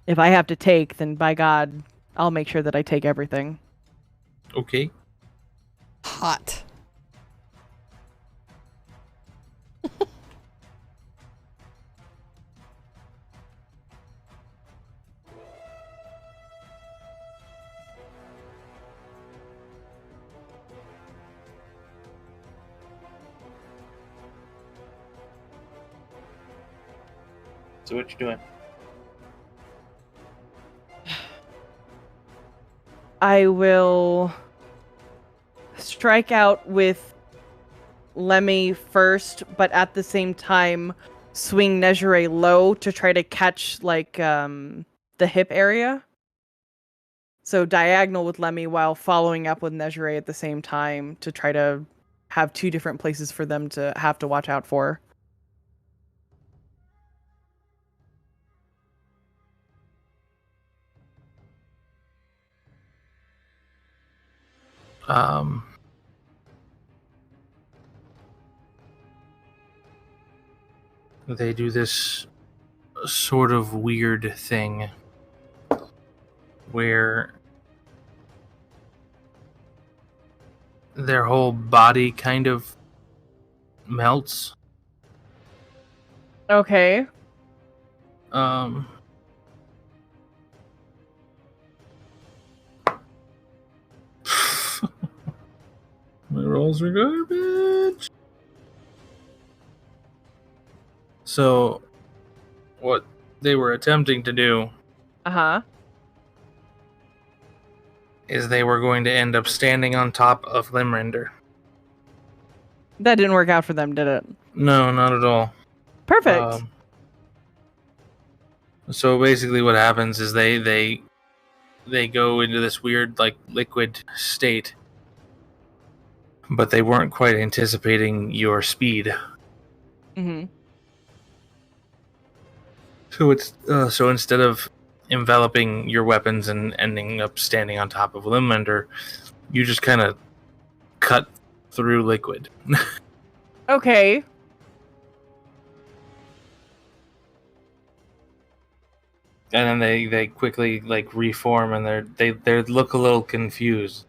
If I have to take, then by God, I'll make sure that I take everything. Okay. Hot. So what you doing? I will strike out with Lemmy first, but at the same time swing Nezhere low to try to catch like the hip area. So diagonal with Lemmy while following up with Nezhere at the same time to try to have two different places for them to have to watch out for. They do this sort of weird thing where their whole body kind of melts. Okay. My rolls are garbage. So, what they were attempting to do Uh-huh. is they were going to end up standing on top of Limrinder. That didn't work out for them, did it? No, not at all. Perfect. So basically what happens is they go into this weird like liquid state, but they weren't quite anticipating your speed. Mm-hmm. So it's so instead of enveloping your weapons and ending up standing on top of Limrinder, you just kind of cut through liquid. Okay. And then they quickly like reform and they look a little confused.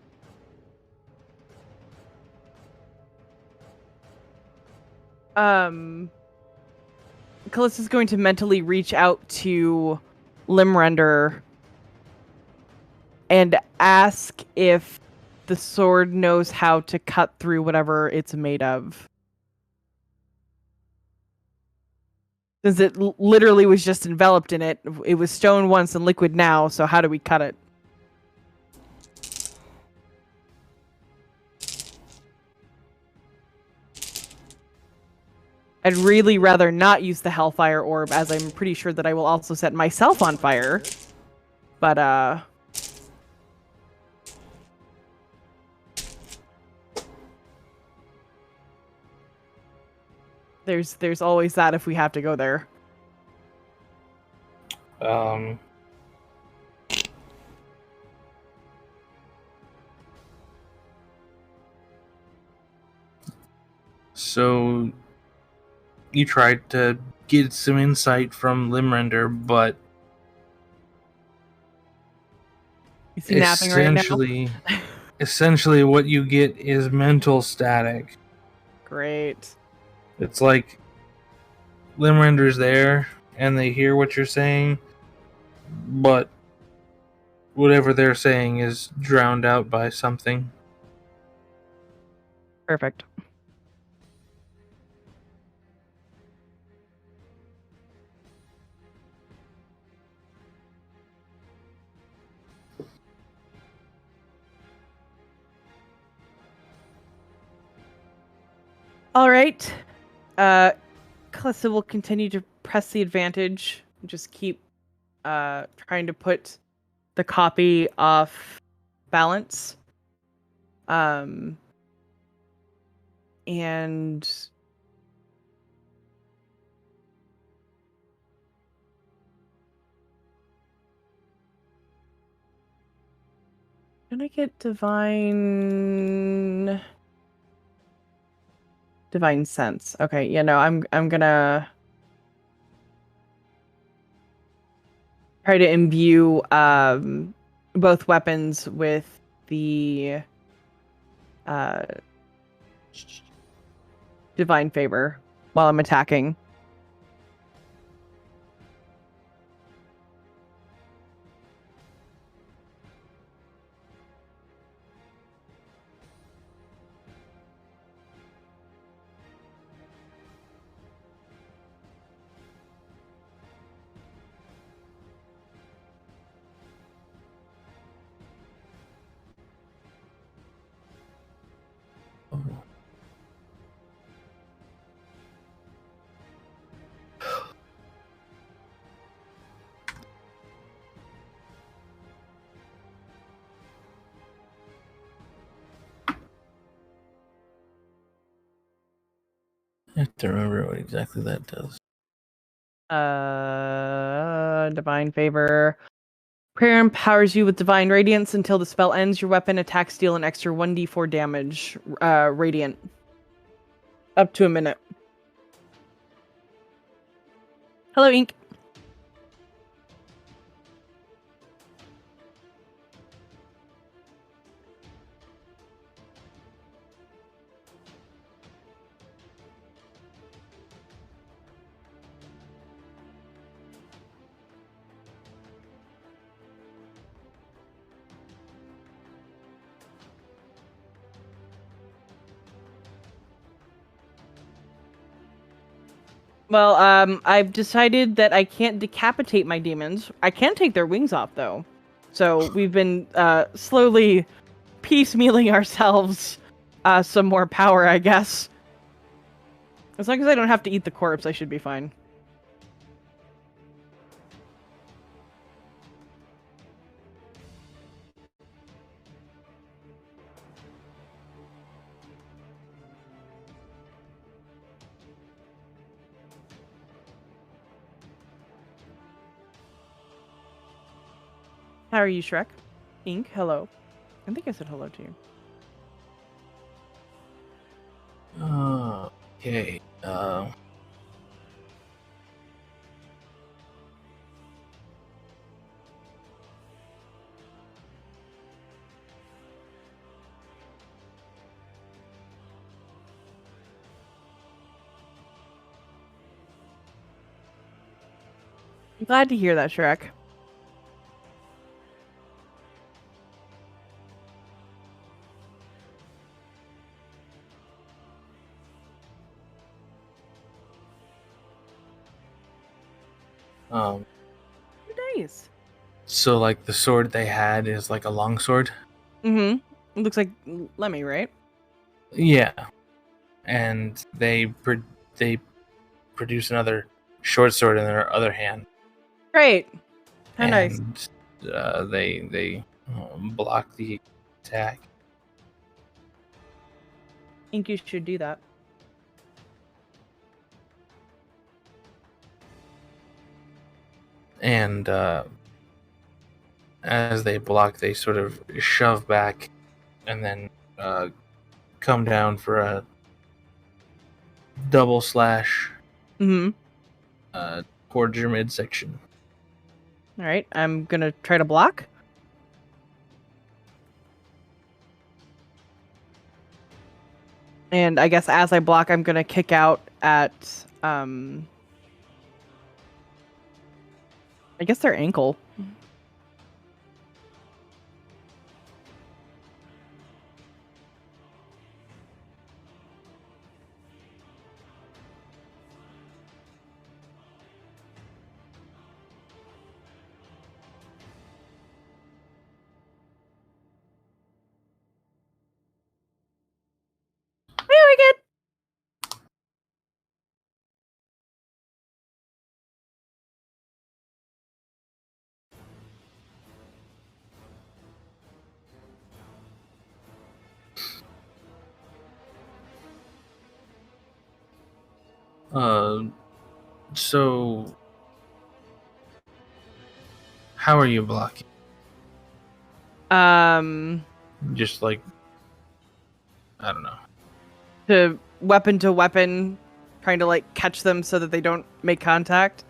Callista's going to mentally reach out to Limrender and ask if the sword knows how to cut through whatever it's made of. Since it literally was just enveloped in it. It was stone once and liquid now, so how do we cut it? I'd really rather not use the Hellfire Orb, as I'm pretty sure that I will also set myself on fire. But, there's always that if we have to go there. So you tried to get some insight from Limrender, but Is he napping right now? essentially what you get is mental static. Great. It's like Limrender's there and they hear what you're saying, but whatever they're saying is drowned out by something. Perfect. All right. Kallista will continue to press the advantage. Just keep trying to put the copy off balance. And can I get divine sense? Okay, yeah, no, I'm gonna try to imbue both weapons with the divine favor while I'm attacking. I have to remember what exactly that does. Divine favor. Prayer empowers you with divine radiance until the spell ends. Your weapon attacks deal an extra 1d4 damage, radiant. Up to a minute. Hello, Ink. Well, I've decided that I can't decapitate my demons. I can take their wings off, though. So we've been slowly piecemealing ourselves some more power, I guess. As long as I don't have to eat the corpse, I should be fine. How are you, Shrek? Ink, hello. I think I said hello to you. Okay. I'm glad to hear that, Shrek. Um, Nice. so like the sword they had is like a long sword. Mm-hmm. It looks like Lemmy, right? Yeah, and they produce another short sword in their other hand, Great. How nice. and they block the attack. I think you should do that. And as they block, they sort of shove back, and then come down for a double slash Mm-hmm. towards your midsection. All right. I'm gonna try to block. And I guess as I block, I'm gonna kick out at I guess their ankle. Very good. So how are you blocking? Just like, I don't know. To weapon, trying to like catch them so that they don't make contact.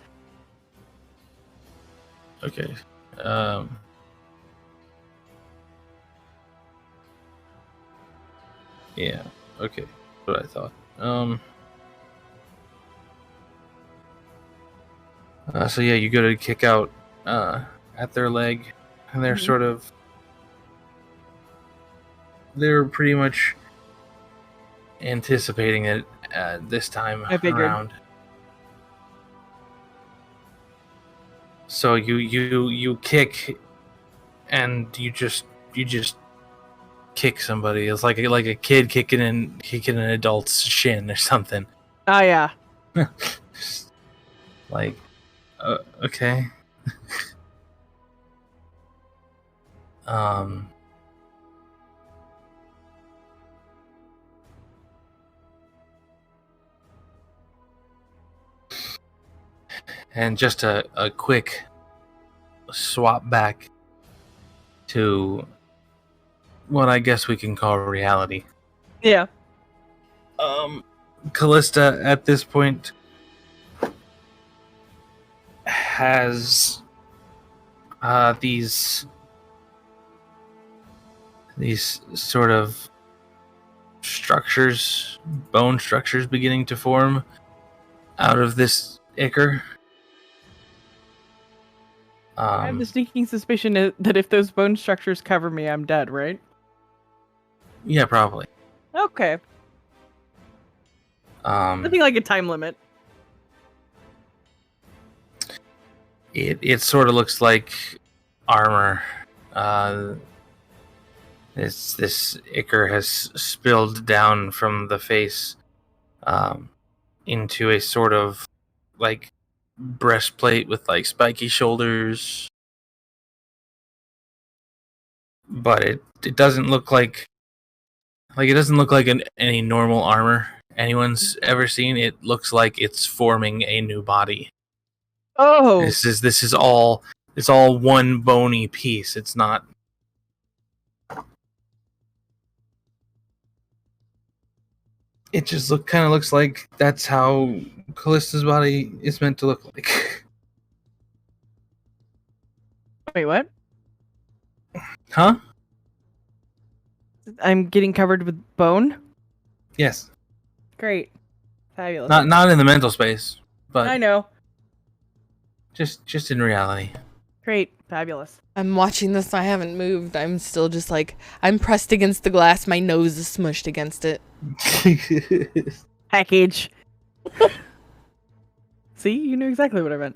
Okay. Yeah. Okay. That's what I thought. So yeah, you go to kick out at their leg, and they're Mhm. they're pretty much anticipating it this time I figured. around. So you kick, and you just kick somebody. It's like a kid kicking an adult's shin or something. Oh yeah. Like, okay. um. And just a quick swap back to what I guess we can call reality. Yeah. Kallista at this point has these sort of structures, bone structures beginning to form out of this ichor. I have the sneaking suspicion that if those bone structures cover me, I'm dead, right? Yeah, probably. Okay. Nothing like a time limit. It sort of looks like armor. This ichor has spilled down from the face into a sort of like breastplate with like spiky shoulders, but it doesn't look like any normal armor anyone's ever seen. It looks like it's forming a new body. Oh. This is all, it's all one bony piece. It's not. It just kind of looks like that's how Callista's body is meant to look like. Wait, what? Huh? I'm getting covered with bone? Yes. Great. Fabulous. Not in the mental space, but I know. Just in reality. Great. Fabulous. I'm watching this. I haven't moved. I'm still just like, I'm pressed against the glass. My nose is smushed against it. Package. See, you knew exactly what I meant.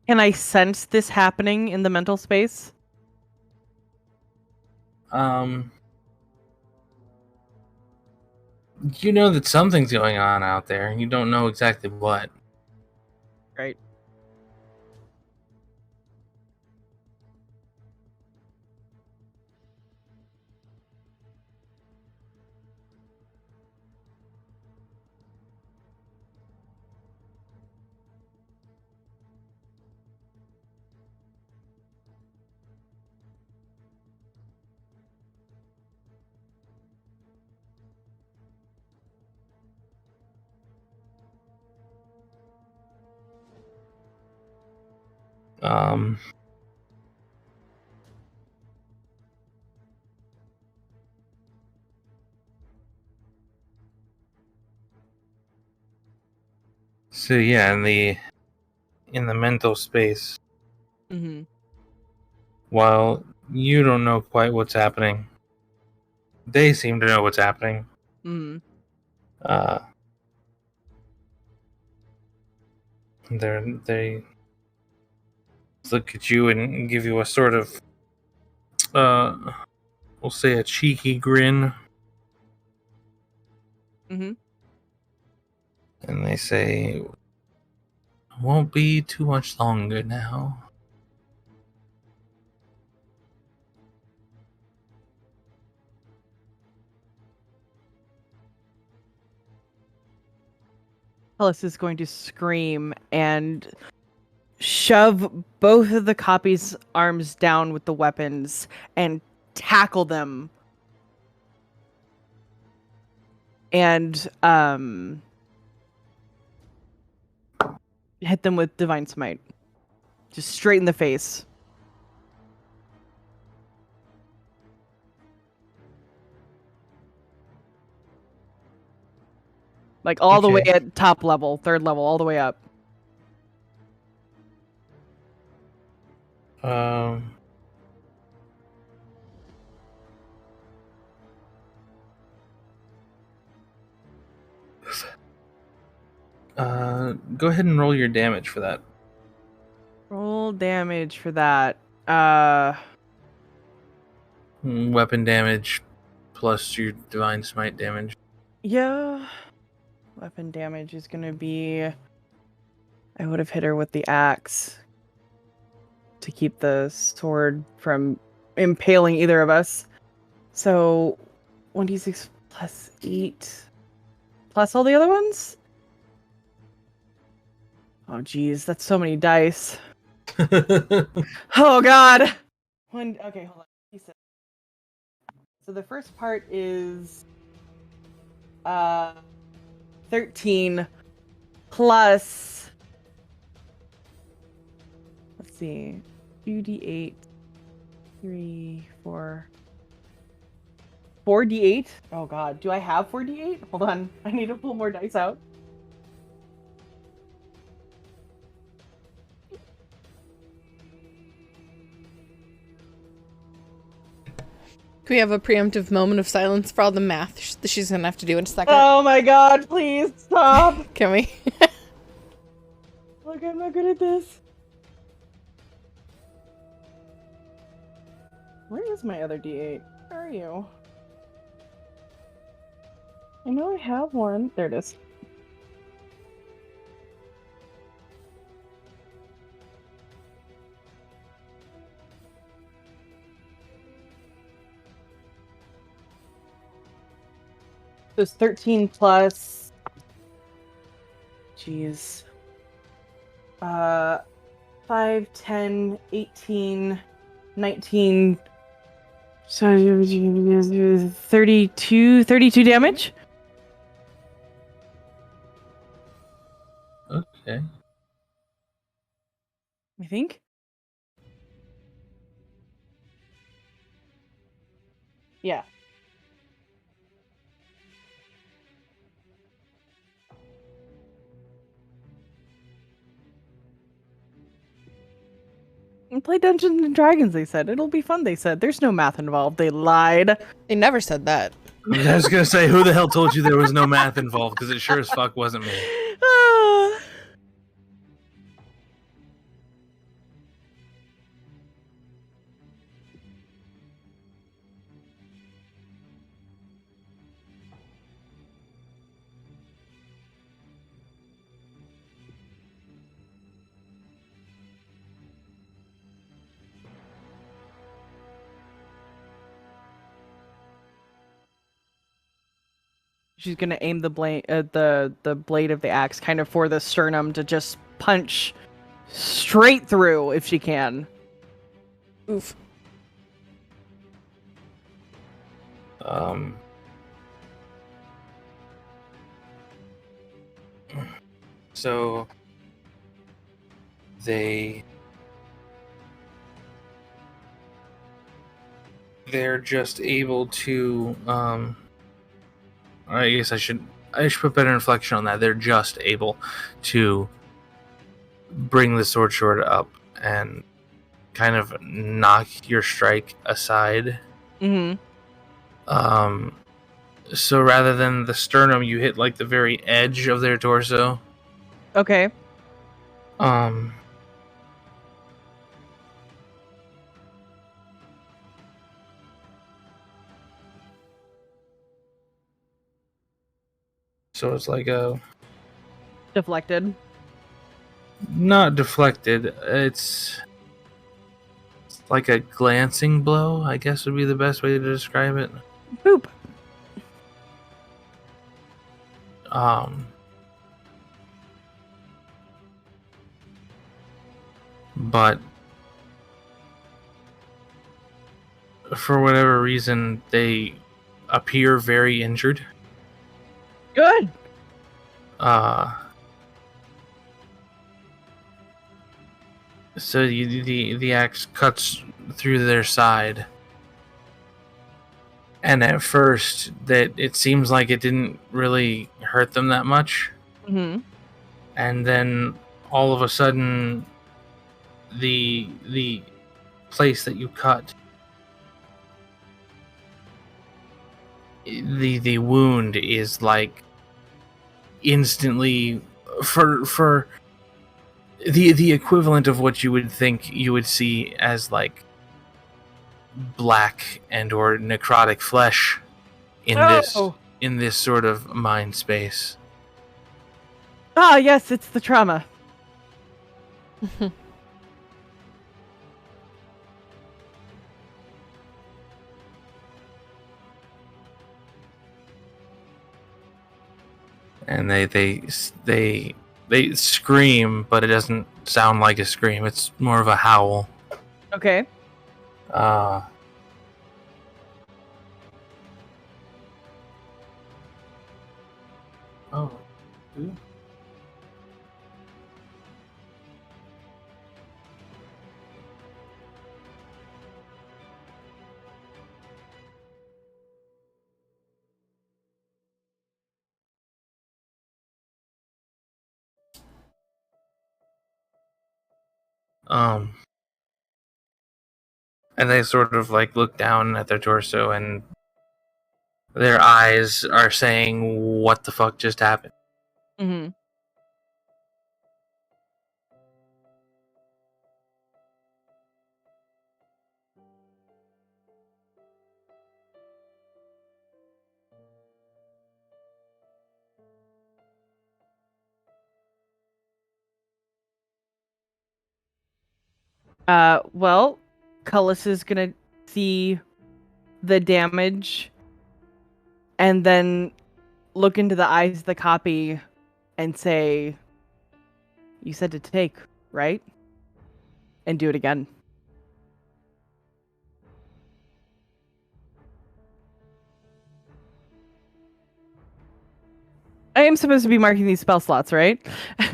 Can I sense this happening in the mental space? You know that something's going on out there. You don't know exactly what. Right. Um, so yeah, in the mental space, Mm-hmm. while you don't know quite what's happening, they seem to know what's happening. Mm-hmm. They look at you and give you a sort of we'll say a cheeky grin, Mm-hmm. and they say, "Won't be too much longer now." Alice is going to scream and shove both of the copies' arms down with the weapons and tackle them. And hit them with Divine Smite. Just straight in the face. Like all the way Okay. at top level, third level, all the way up. Go ahead and roll your damage for that. Roll damage for that. Weapon damage plus your divine smite damage. Yeah. Weapon damage is gonna be. I would have hit her with the axe to keep the sword from impaling either of us. So 1d6 plus 8 plus all the other ones? Oh geez, that's so many dice. Oh god. Okay, hold on. So the first part is 13 plus, let's see, 2d8, 3, 4, 4d8. Oh god, do I have 4d8? Hold on, I need to pull more dice out. Can we have a preemptive moment of silence for all the math she's gonna have to do in a second? Oh my god, please stop! Can we? Look, I'm not good at this. Where is my other d8? Where are you? I know I have one. There it is. So it's 13 plus. Jeez. 5, 10, 18, 19. So 32 damage? Okay. I think. Yeah. And play Dungeons and Dragons, they said. It'll be fun, they said. There's no math involved. They lied. They never said that. I was gonna say, who the hell told you there was no math involved? Because it sure as fuck wasn't me. Ah. She's gonna aim the blade, the blade of the axe, kind of for the sternum to just punch straight through if she can. Oof. So they're just able to I guess I should put better inflection on that. They're just able to bring the sword short up and kind of knock your strike aside. Mm-hmm. So rather than the sternum, you hit like the very edge of their torso. Okay. So it's like a Deflected. not deflected. It's like a glancing blow, I guess would be the best way to describe it. Boop. But for whatever reason, they appear very injured. Good. So the axe cuts through their side, and at first, that it seems like it didn't really hurt them that much. Mm-hmm. And then all of a sudden, the place that you cut, the wound is like instantly for the equivalent of what you would think you would see as like black and or necrotic flesh in this sort of mind space. Ah, yes, it's the trauma. And they scream, but it doesn't sound like a scream. It's more of a howl. Okay. Oh. And they sort of like look down at their torso and their eyes are saying, "What the fuck just happened?" Mm-hmm. Well, Cullis is gonna see the damage and then look into the eyes of the copy and say, "You said to take, right?" And do it again. I am supposed to be marking these spell slots, right?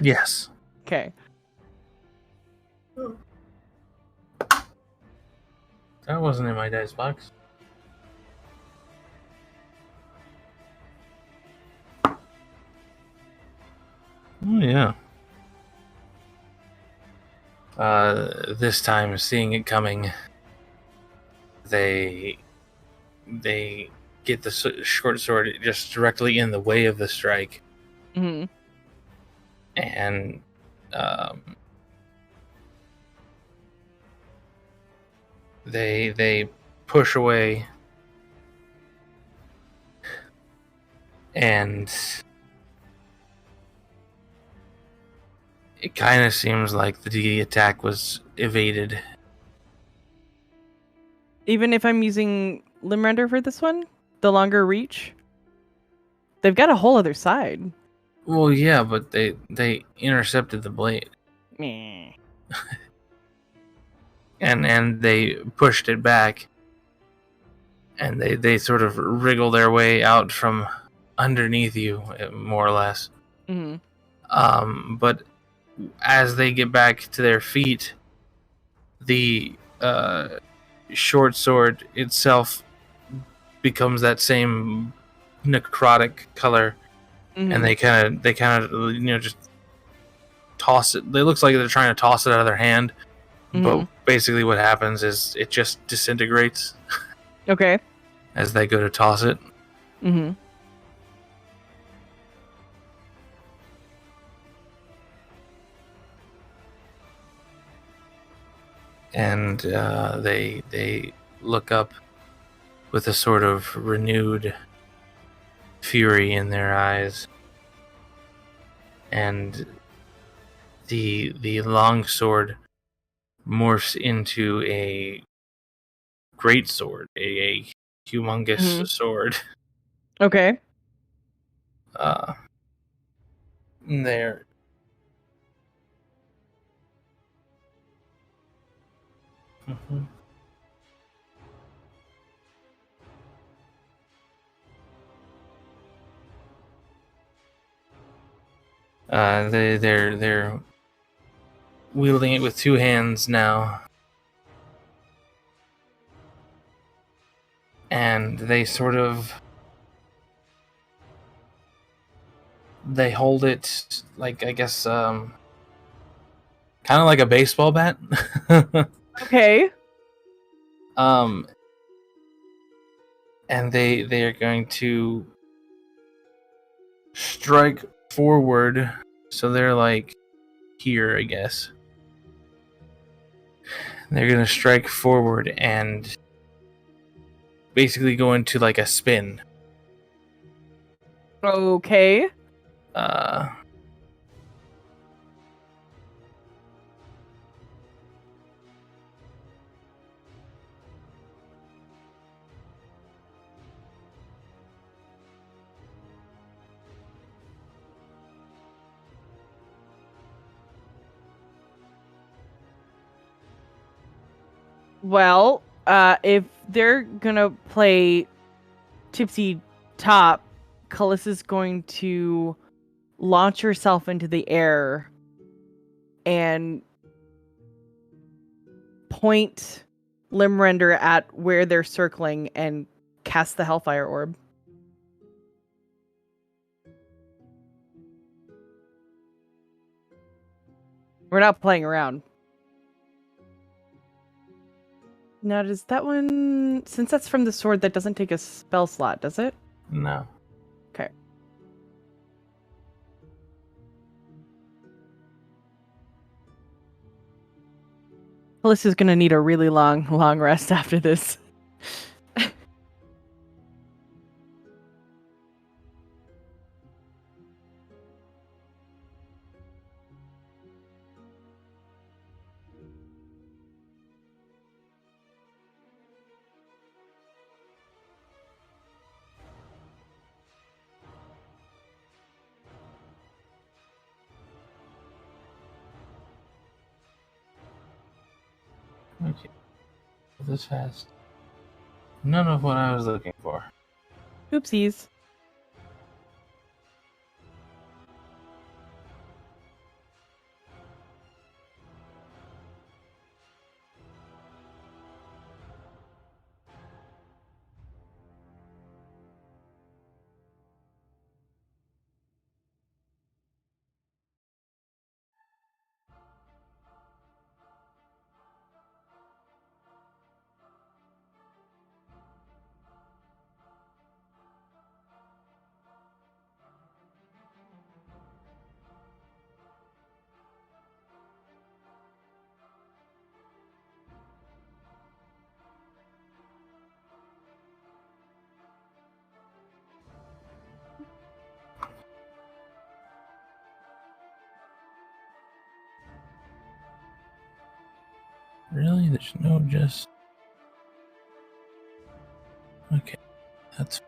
Yes. Okay. That wasn't in my dice box. Oh, yeah. This time, seeing it coming, they get the short sword just directly in the way of the strike, Mm-hmm. and they push away, and it kind of seems like the attack was evaded. Even if I'm using limb render for this one, the longer reach, they've got a whole other side. Well, yeah, but they intercepted the blade, Meh. and they pushed it back, and they sort of wriggle their way out from underneath you, more or less. Mm-hmm. But as they get back to their feet, the short sword itself becomes that same necrotic color, Mm-hmm. and they kind of just toss it. It looks like they're trying to toss it out of their hand, but basically what happens is it just disintegrates Okay. as they go to toss it. Mm-hmm. And they look up with a sort of renewed fury in their eyes, and the long sword morphs into a great sword, a humongous sword. Okay. There. Mhm. They're wielding it with two hands now, and they sort of they hold it like, I guess, kind of like a baseball bat. Okay. And they are going to strike forward, so they're like here, I guess. They're gonna strike forward and basically go into like a spin. Okay. Uh, Well, if they're gonna play tipsy top, Kallista's going to launch herself into the air and point limb render at where they're circling and cast the Hellfire Orb. We're not playing around. Now, does that one... Since that's from the sword, that doesn't take a spell slot, does it? no. Okay. Alyssa's gonna need a really long rest after this. Okay. This fast. None of what I was looking for. Oopsies. Really? There's no just... Okay, that's...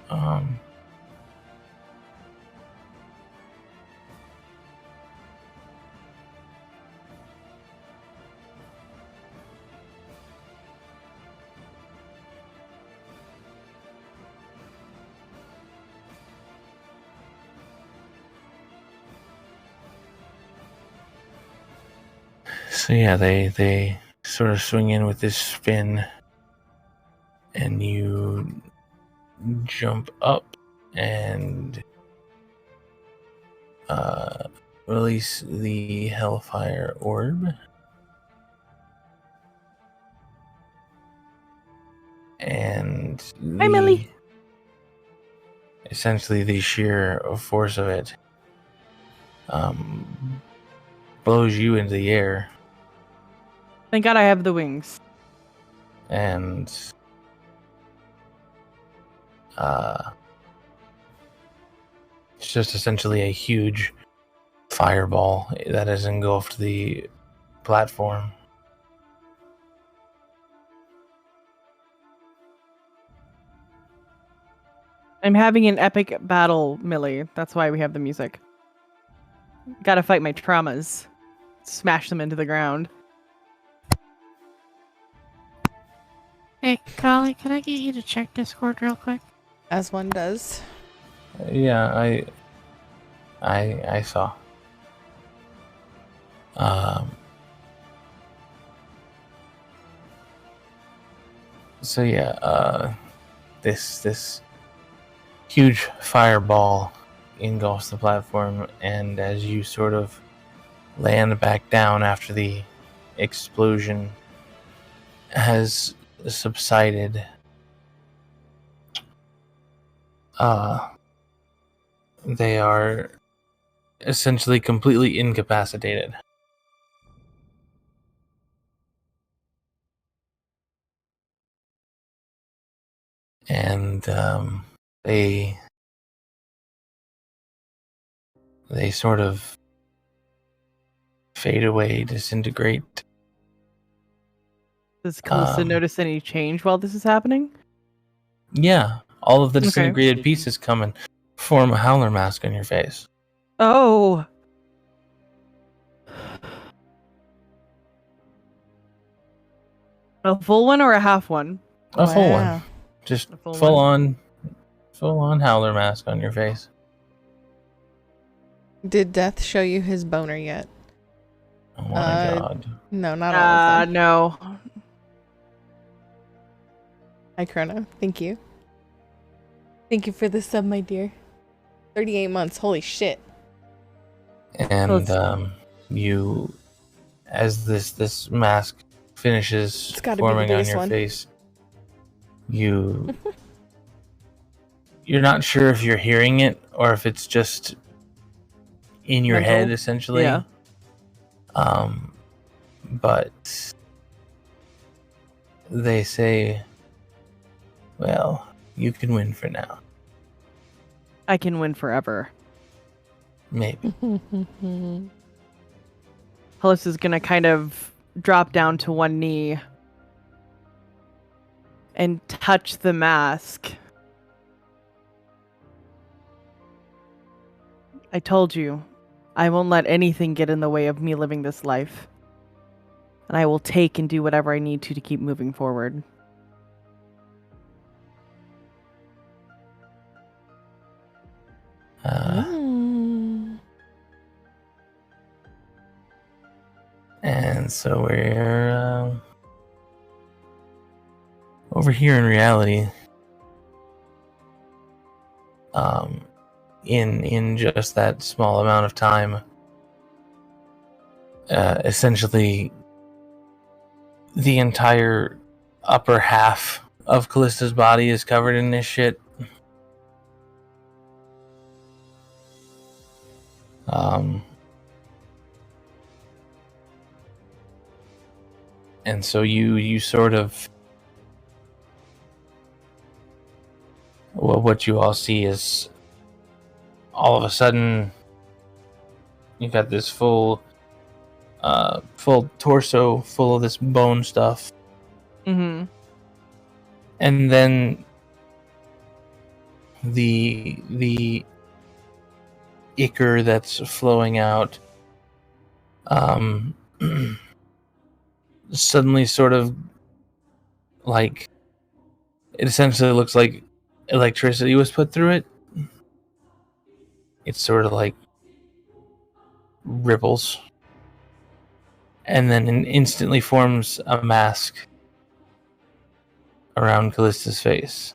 Um... So yeah, they sort of swing in with this spin, and you jump up and release the Hellfire Orb. And Hi, Millie. essentially the sheer force of it blows you into the air, Thank God I have the wings. and it's just essentially a huge fireball that has engulfed the platform. I'm having an epic battle, Millie. That's why we have the music. Gotta fight my traumas. Smash them into the ground. Hey, Kali, can I get you to check Discord real quick? As one does. Yeah, I saw. So yeah, this huge fireball engulfs the platform, and as you sort of land back down after the explosion has subsided, they are essentially completely incapacitated. And they sort of fade away, disintegrate. Does Kallista notice any change while this is happening? Yeah, all of the Okay. disintegrated pieces come and form a howler mask on your face. Oh. A full one or a half one? A full Wow. one. Just A full full on howler mask on your face. Did Death show you his boner yet? Oh my god. No, not all of them. No. Hi, Chrono. Thank you. Thank you for the sub, my dear. 38 months. Holy shit. And you, as this mask finishes It's gotta be the forming on biggest your one. face, you're not sure if you're hearing it or if it's just in your Mental. head, essentially. Yeah. But they say, well, you can win for now. I can win forever. Maybe. Kallista's gonna kind of drop down to one knee and touch the mask. I told you, I won't let anything get in the way of me living this life. And I will take and do whatever I need to keep moving forward. And so we're over here in reality. In just that small amount of time, essentially the entire upper half of Kallista's body is covered in this shit. And so you sort of well, what you all see is all of a sudden you got this full torso full of this bone stuff, Mm-hmm. and then the ichor that's flowing out suddenly sort of like it essentially looks like electricity was put through it. It's sort of like ripples and then instantly forms a mask around Kallista's face.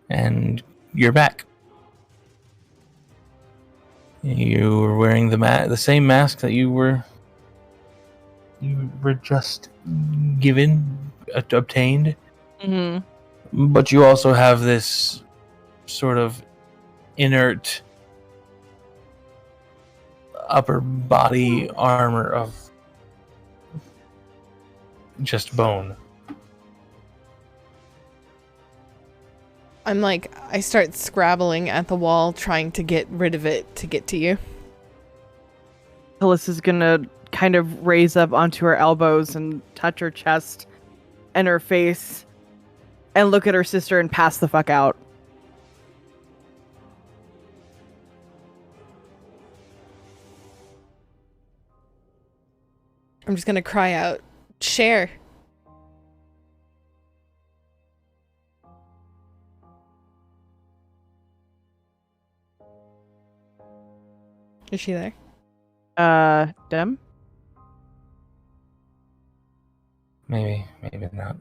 And you're back. You were wearing the same mask that you were just obtained. Mm-hmm. But you also have this sort of inert upper body armor of just bone. I start scrabbling at the wall, trying to get rid of it to get to you. Kallista's gonna kind of raise up onto her elbows and touch her chest and her face and look at her sister and pass the fuck out. I'm just gonna cry out, "Share." Is she there? Dem? Maybe not.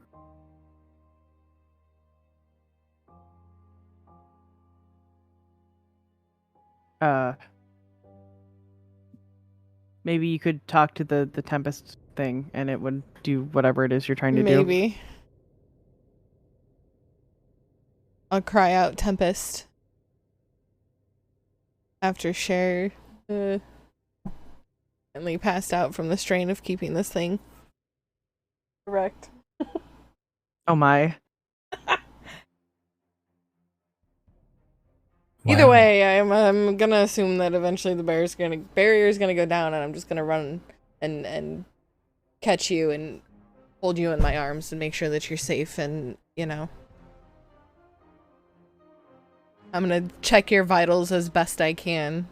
Maybe you could talk to the Tempest thing and it would do whatever it is you're trying to do. Maybe. I'll cry out, "Tempest." After Cher finally passed out from the strain of keeping this thing erect. Oh my. Either Wow. way, I'm gonna assume that eventually the barrier's gonna go down, and I'm just gonna run and catch you and hold you in my arms and make sure that you're safe. And I'm gonna check your vitals as best I can.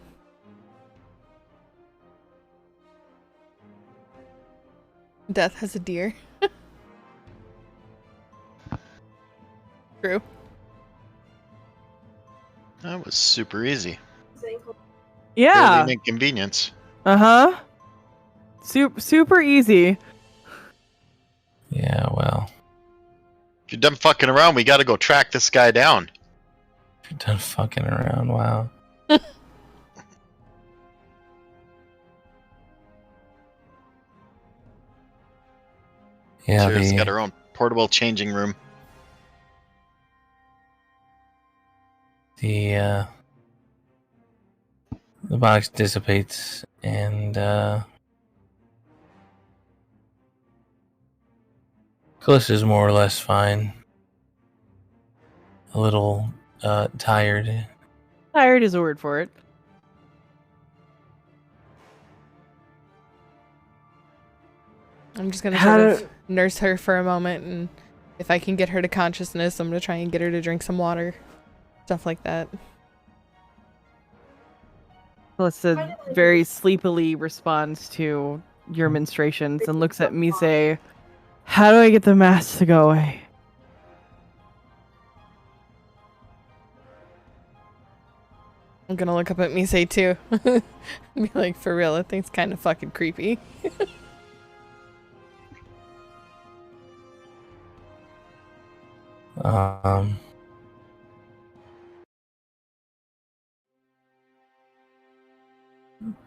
Death has a deer. True. That was super easy. Yeah. Barely an inconvenience. Uh-huh. Super easy. Yeah, well, If you're done fucking around, we gotta go track this guy down. if you're done fucking around, wow. Yeah, Sarah's got her own portable changing room. the box dissipates and Callista's more or less fine. A little tired. Tired is a word for it. I'm just gonna sort of nurse her for a moment, and if I can get her to consciousness, I'm gonna try and get her to drink some water. Stuff like that. Callista very sleepily responds to your menstruations and looks at Mise. How do I get the mask to go away? I'm gonna look up at Mise too. Be like, for real, that thing's kind of fucking creepy.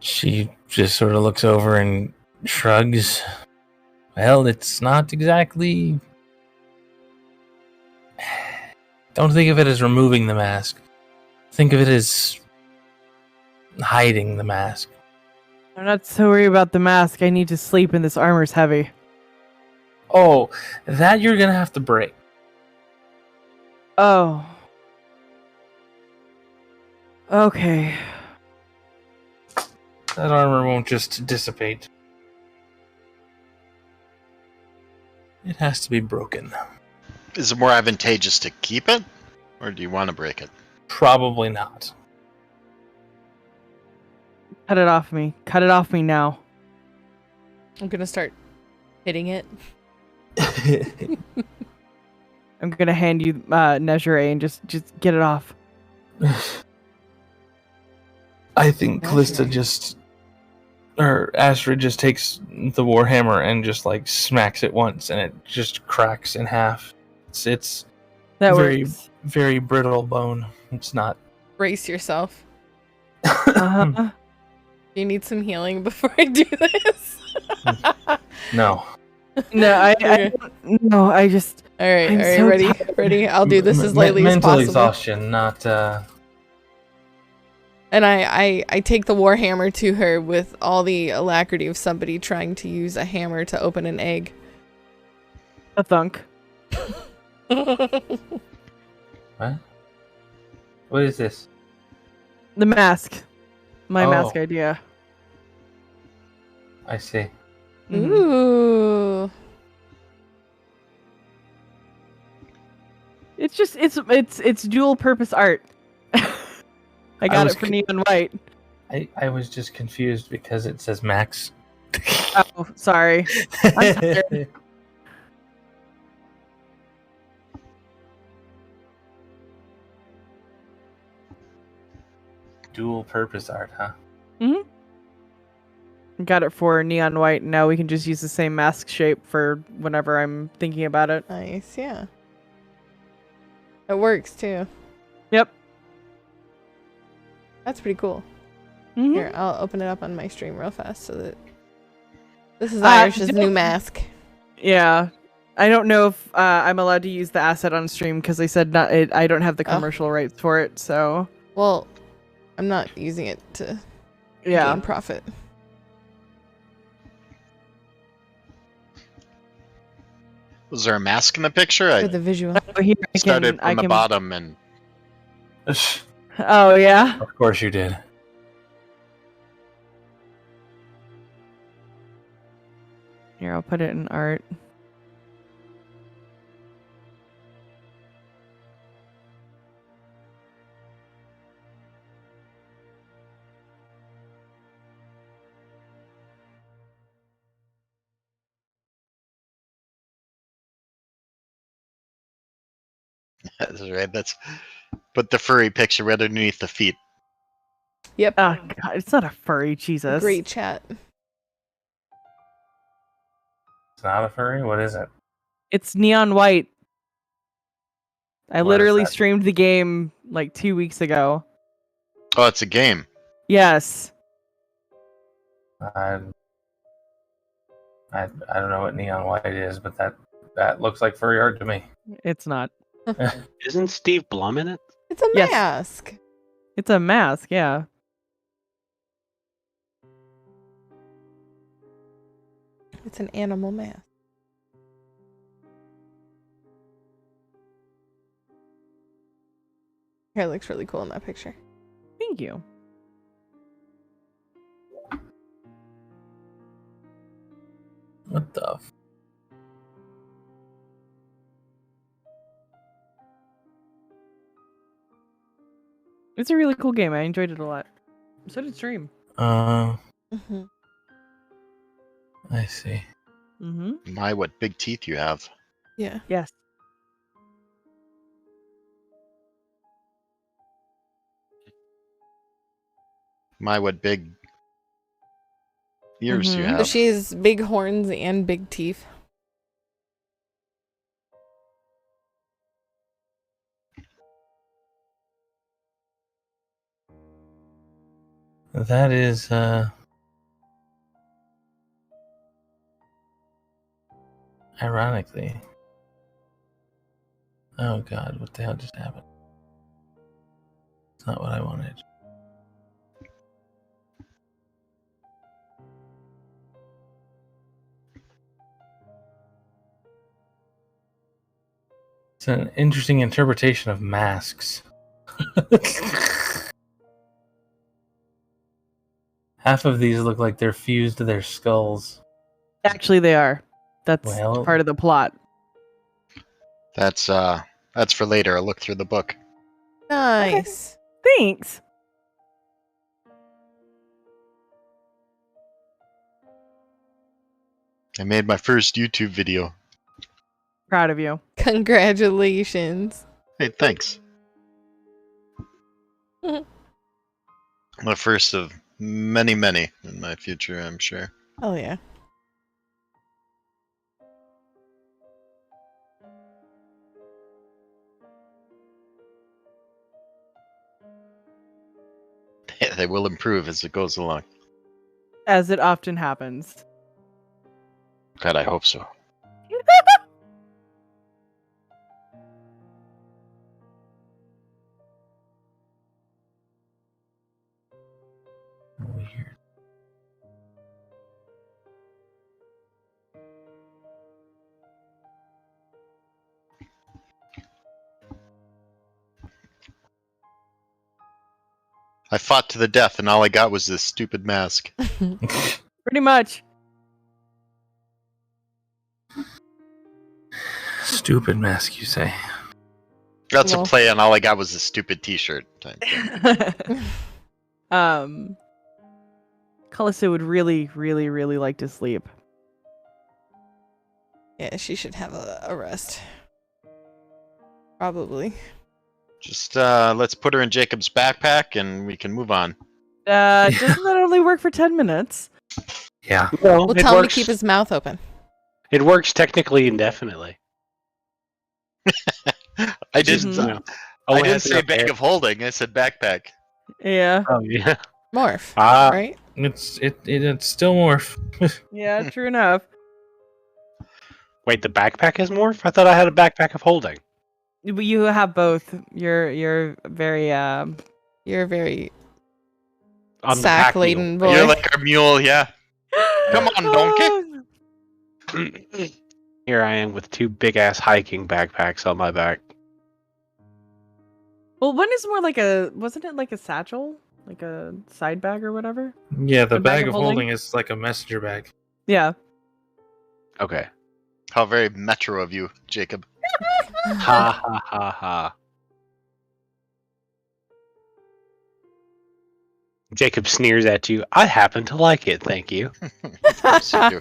She just sort of looks over and shrugs. Well, it's not exactly... Don't think of it as removing the mask. Think of it as hiding the mask. I'm not so worried about the mask. I need to sleep and this armor's heavy. Oh, that you're gonna have to break. Oh. Okay. That armor won't just dissipate. It has to be broken. Is it more advantageous to keep it, or do you want to break it? Probably not. Cut it off me. Cut it off me now. I'm gonna start hitting it. I'm gonna hand you Nezure and just get it off. I think Kallista Astrid just takes the warhammer and just like smacks it once, and it just cracks in half. It's That very works. very brittle bone. It's not. Brace yourself. Uh-huh. You need some healing before I do this. No. No, I just. All right, I'm all right, so ready, tired. ready. I'll do this as lightly as mental possible. exhaustion, not. And I take the warhammer to her with all the alacrity of somebody trying to use a hammer to open an egg. A thunk. What? What is this? The mask. My Oh. mask idea. I see. Mhm. Ooh. It's just it's dual purpose art. I got was it for neon white. I was just confused because it says Max. Oh, sorry. I'm tired. Dual purpose art, huh? Got it for neon white, and now we can just use the same mask shape for whenever I'm thinking about it. Nice, yeah. It works too. Yep. That's pretty cool. Mhm. Here, I'll open it up on my stream real fast so that this is Ah, Irish's new mask. Yeah. I don't know if I'm allowed to use the asset on stream because they said I don't have the commercial rights for it, so Well, I'm not using it to yeah. gain profit. Was there a mask in the picture? For I the visual. Oh, here, started I from the can- bottom and Oh yeah. Of course you did. Here, I'll put it in art. that's right. That's put the furry picture right underneath the feet. Yep. Oh god, it's not a furry, Jesus. Great chat. It's not a furry? What is it? It's neon white. I What is literally that? streamed the game like 2 weeks ago. Oh, it's a game. Yes. I don't know what neon white is, but that looks like furry art to me. It's not. Isn't Steve Blum in it? It's a Yes. mask. It's a mask, yeah. It's an animal mask. Hair looks really cool in that picture. Thank you. What the? It's a really cool game. I enjoyed it a lot. So did stream. Mm-hmm. I see. Mm-hmm. My, what big teeth you have. Yeah. Yes. My, what big ears you Mhm. So have. she has big horns and big teeth. That is ironically. Oh god, what the hell just happened? It's not what I wanted. It's an interesting interpretation of masks. Half of these look like they're fused to their skulls. Actually, they are. That's Well- part of the plot. That's for later. I'll look through the book. Nice. Thanks. I made my first YouTube video. Proud of you. Congratulations. Hey, thanks. The first of many, many in my future, I'm sure. Oh yeah. They will improve as it goes along. As it often happens. God, I hope so. Weird. I fought to the death, and all I got was this stupid mask. Pretty much. Stupid mask, you say? That's Well. a play on all I got was this stupid T-shirt. Kallista would really, really, really like to sleep. Yeah, she should have a rest. Probably. Just let's put her in Jacob's backpack, and we can move on. Doesn't that only work for 10 minutes? Yeah. Well, We'll it tell him to works. keep his mouth open. It works technically indefinitely. I didn't. Mhm. No. I Only didn't has say enough bag air. of holding. I said backpack. Yeah. Oh yeah. Morph. Ah, Right? It's still morph. Yeah, true enough. wait, the backpack is morph? I thought I had a backpack of holding. But you have both. You're very You're a very On the sack pack mule. laden boy. You're like our mule, yeah. Come on, donkey. Here I am with two big ass hiking backpacks on my back. Well, one is more like wasn't it like a satchel? Like a side bag or whatever? Yeah, the A bag of holding is like a messenger bag. Yeah. Okay. How very metro of you, Jacob. Ha ha ha ha. Jacob sneers at you. I happen to like it, thank you. Of course you do.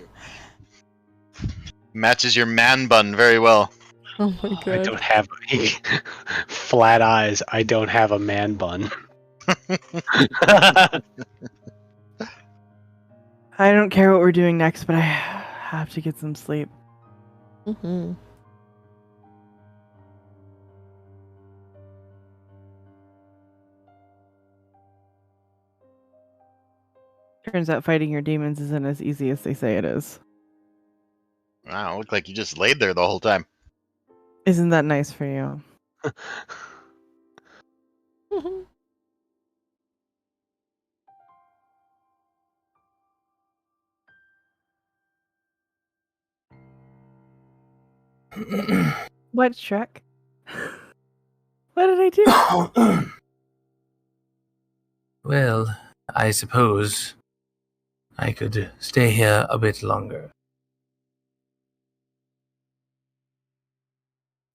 Matches your man bun very well. Oh my I god. don't have flat eyes. I don't have a man bun. I don't care what we're doing next, but I have to get some sleep. Mm-hmm. Turns out fighting your demons isn't as easy as they say it is. Wow, looked like you just laid there the whole time. Isn't that nice for you? What, Shrek? What did I do? Well, I suppose I could stay here a bit longer.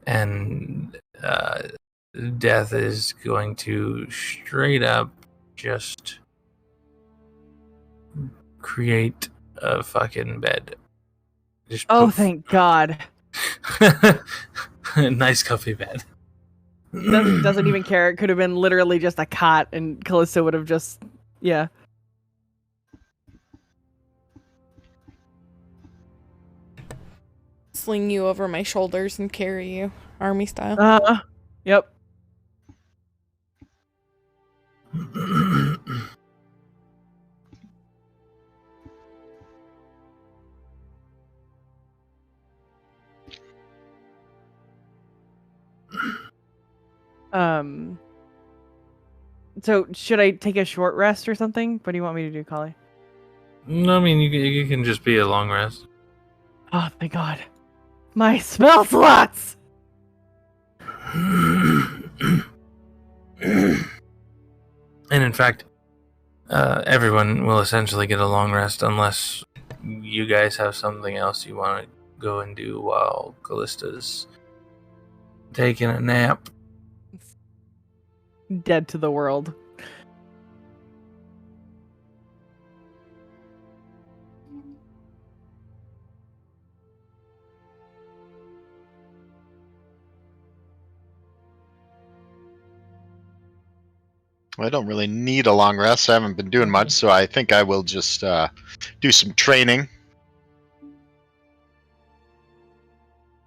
And Death is going to straight up just create a fucking bed. Just Oh, poof. thank God. Nice comfy bed. Doesn't even care. It could have been literally just a cot, and Kallista would have just, yeah. Sling you over my shoulders and carry you, army style. Yep. So should I take a short rest or something? What do you want me to do, Kali? No, I mean you can just be a long rest. Oh, thank God. My spell slots! And in fact, everyone will essentially get a long rest unless you guys have something else you want to go and do while Kallista's taking a nap. Dead to the world. I don't really need a long rest. I haven't been doing much, so I think I will just do some training.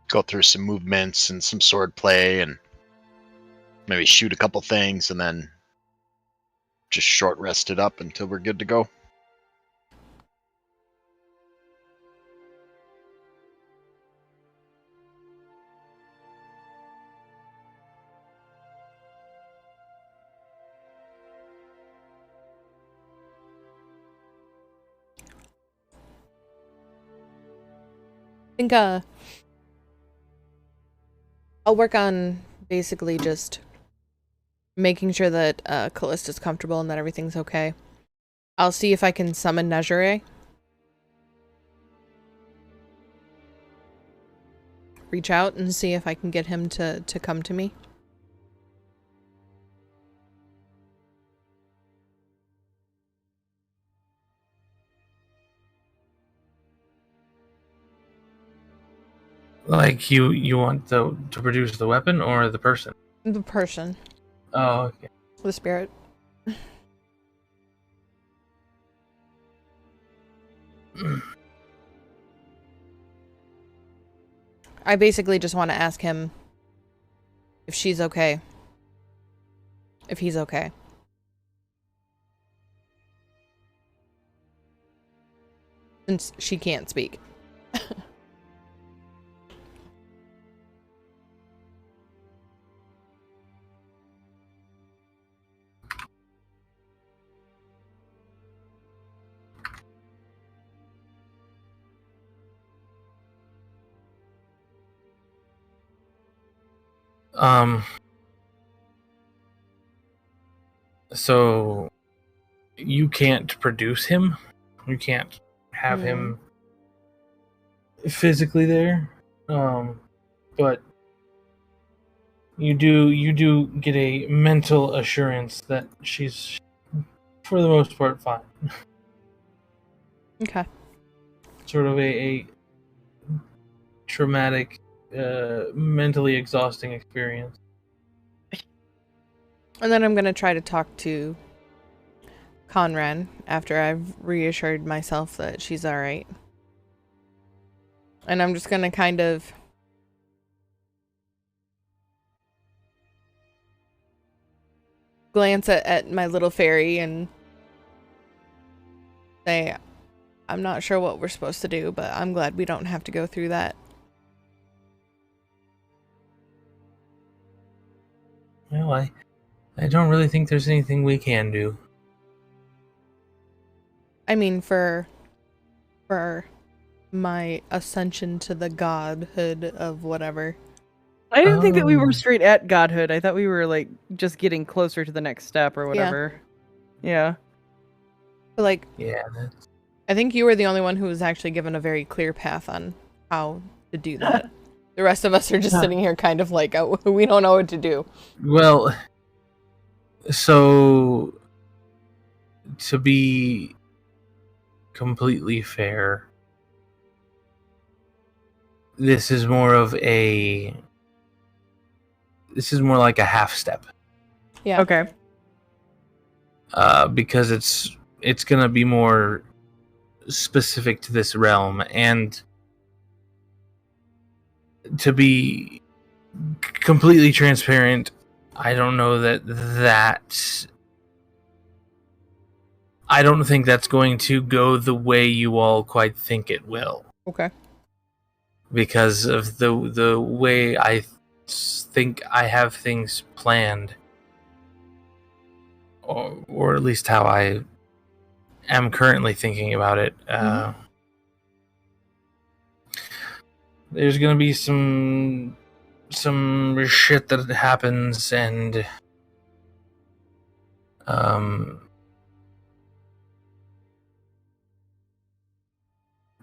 Go through some movements and some sword play and maybe shoot a couple things and then just short rest it up until we're good to go. I think I'll work on basically just making sure that Kallista's comfortable and that everything's okay. I'll see if I can summon Nezure. Reach out and see if I can get him to come to me. Like you want to produce the weapon or the person? The person. Oh, okay. The spirit. I basically just want to ask him if she's okay. If he's okay. Since she can't speak. So you can't produce him? You can't have him physically there? But you do get a mental assurance that she's for the most part fine. Okay. Sort of a traumatic, mentally exhausting experience. And then I'm going to try to talk to Conran after I've reassured myself that she's alright. And I'm just going to kind of glance at my little fairy and say, I'm not sure what we're supposed to do, but I'm glad we don't have to go through that. Well, I don't really think there's anything we can do. I mean, for my ascension to the godhood of whatever. I didn't think that we were straight at godhood. I thought we were like just getting closer to the next step or whatever. Yeah. But like, Yeah. I think you were the only one who was actually given a very clear path on how to do that. The rest of us are just sitting here kind of like, oh, we don't know what to do. Well, so to be completely fair, this is more like a half step. Yeah. Okay. Because it's gonna be more specific to this realm, and to be completely transparent, I don't know I don't think that's going to go the way you all quite think it will. Okay. Because of the way I think I have things planned, or at least how I am currently thinking about it. There's going to be some some shit that happens, and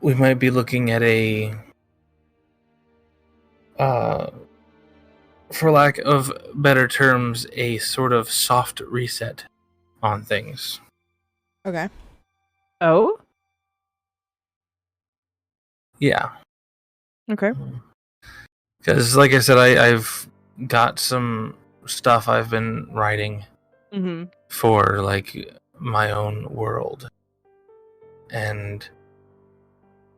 we might be looking at a, for lack of better terms, a sort of soft reset on things. Okay. Oh? Yeah. Okay. Because, like I said, I've got some stuff I've been writing Mm-hmm. for, like, my own world. And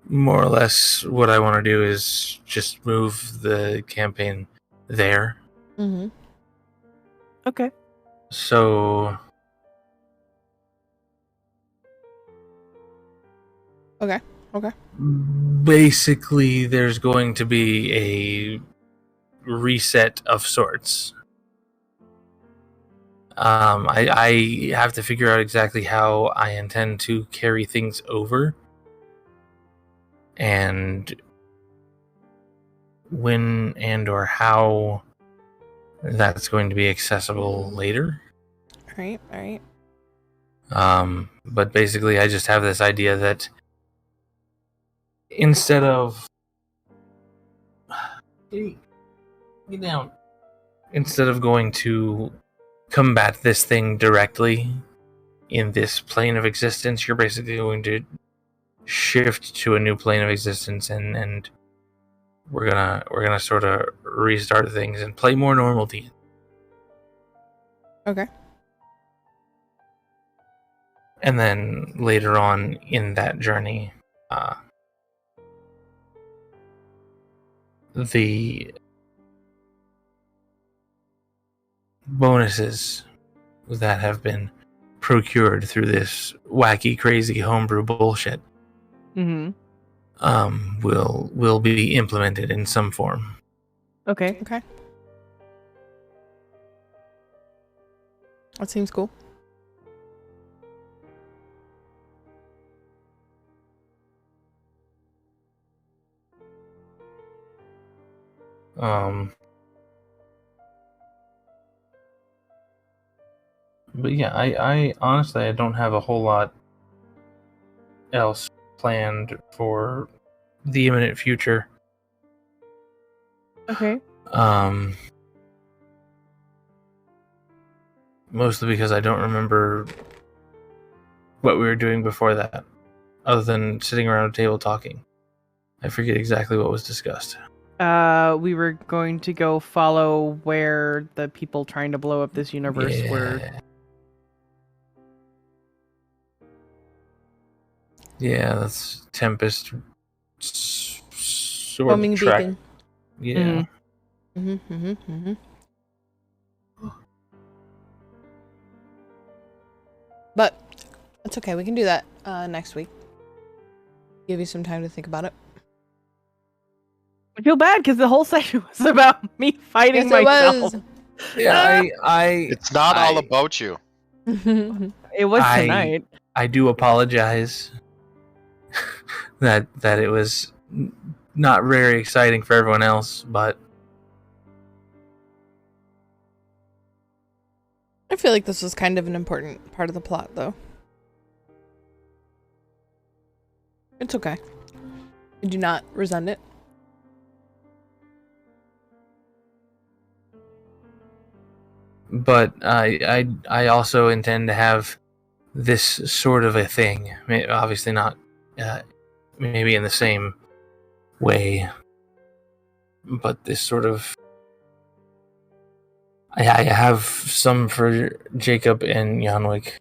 more or less what I want to do is just move the campaign there. Mm-hmm. Okay. So... Okay. basically, there's going to be a reset of sorts. I have to figure out exactly how I intend to carry things over, and when and or how that's going to be accessible later. All right. But basically, I just have this idea that instead of get down, instead of going to combat this thing directly in this plane of existence, you're basically going to shift to a new plane of existence, and we're gonna sort of restart things and play more normal D. Okay. And then later on in that journey, the bonuses that have been procured through this wacky, crazy homebrew bullshit Mm-hmm. will be implemented in some form. Okay. Okay. That seems cool. But yeah, I honestly I don't have a whole lot else planned for the imminent future. Okay. Mostly because I don't remember what we were doing before that, other than sitting around a table talking. I forget exactly what was discussed. We were going to go follow where the people trying to blow up this universe were. Yeah, that's Tempest. Sort Homing of track. beacon. Yeah. But it's okay. We can do that next week. Give you some time to think about it. I feel bad because the whole session was about me fighting Yes, it myself. was. Yeah, It's not all about you. It was tonight. I do apologize that it was not very exciting for everyone else, but I feel like this was kind of an important part of the plot, though. It's okay. I do not resent it. but I also intend to have this sort of a thing. Obviously not maybe in the same way, but this sort of I have some for Jacob and Yanwick.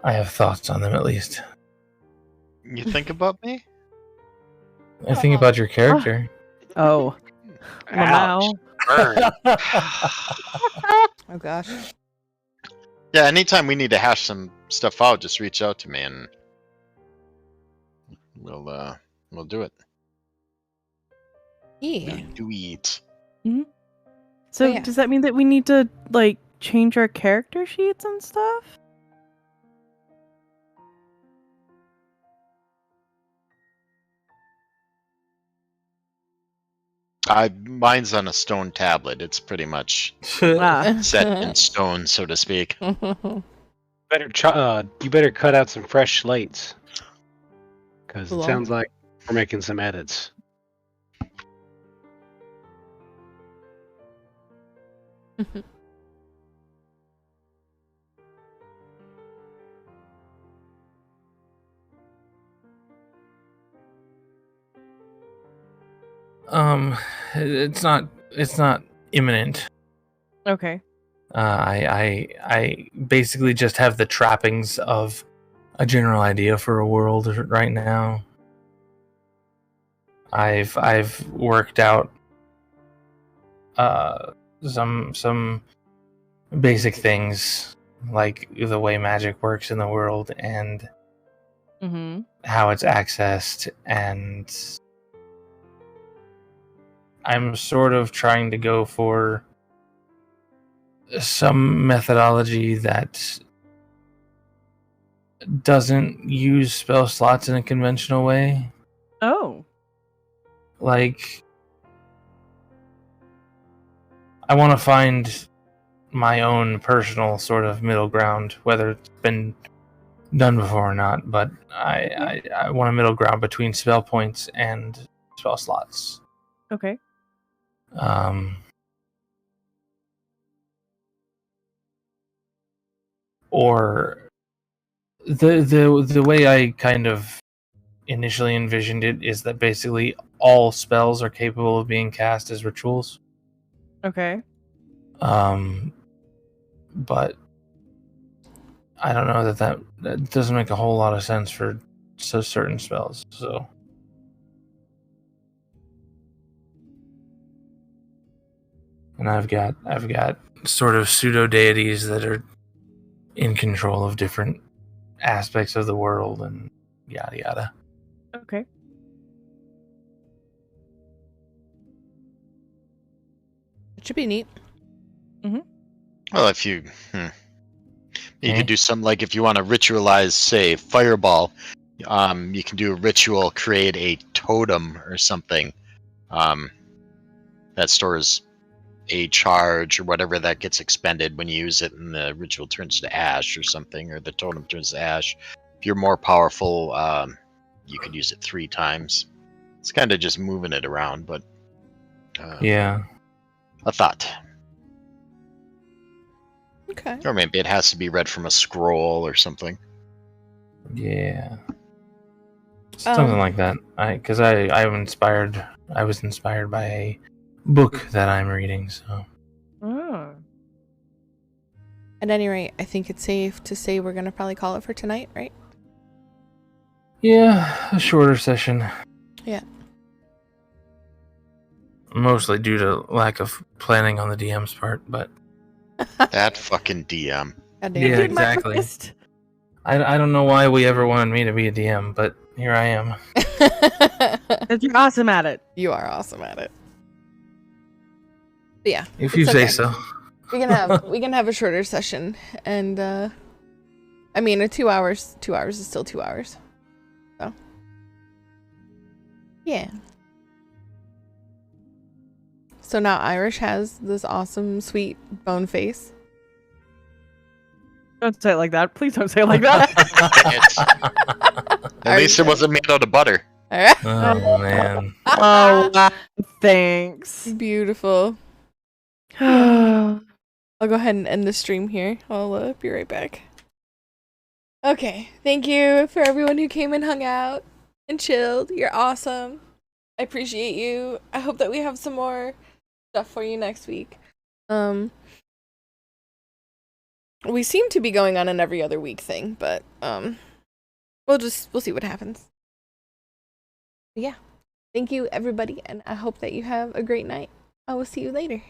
I have thoughts on them, at least. You think about me? I think about your character. Oh. Wow. Burn. Oh gosh. Yeah, anytime we need to hash some stuff out, just reach out to me and we'll do it. Yeah. Do eat. So yeah. does that mean that we need to like change our character sheets and stuff? Mine's on a stone tablet. It's pretty much Ah. set in stone, so to speak. You better cut out some fresh slates. Because it Cool. sounds like we're making some edits. It's not imminent. Okay. I basically just have the trappings of a general idea for a world right now. I've worked out some basic things like the way magic works in the world and Mm-hmm. how it's accessed, and I'm sort of trying to go for some methodology that doesn't use spell slots in a conventional way. Oh. Like, I want to find my own personal sort of middle ground, whether it's been done before or not, but I want a middle ground between spell points and spell slots. Okay. Or the way I kind of initially envisioned it is that basically all spells are capable of being cast as rituals. Okay. But I don't know that doesn't make a whole lot of sense for certain spells. So, and I've got sort of pseudo deities that are in control of different aspects of the world and yada yada. Okay. It should be neat. Well, if you could do something like if you want to ritualize, say, fireball, you can do a ritual, create a totem or something that stores a charge or whatever that gets expended when you use it, and the ritual turns to ash or something, or the totem turns to ash. If you're more powerful, you could use it 3 times. It's kind of just moving it around, but Yeah. a thought. Okay. Or maybe it has to be read from a scroll or something. Yeah. Something like that. Because I was inspired by a book that I'm reading, so. Oh. At any rate, I think it's safe to say we're gonna probably call it for tonight, right? Yeah, a shorter session. Yeah. Mostly due to lack of planning on the DM's part, but That fucking DM. God Yeah, damn. exactly. I don't know why we ever wanted me to be a DM, but here I am. Because you're awesome at it. You are awesome at it. But yeah. If you it's say okay. so. We can have a shorter session, and I mean, 2 hours is still 2 hours. So yeah. So now Irish has this awesome, sweet bone face. Don't say it like that. Please don't say it like that. At least it wasn't made out of butter. All right. Oh man. Oh, wow. Thanks. Beautiful. Oh. I'll go ahead and end the stream here. I'll be right back. Okay. Thank you for everyone who came and hung out and chilled. You're awesome. I appreciate you. I hope that we have some more stuff for you next week. We seem to be going on an every other week thing, but we'll see what happens. But yeah. Thank you everybody, and I hope that you have a great night. I will see you later.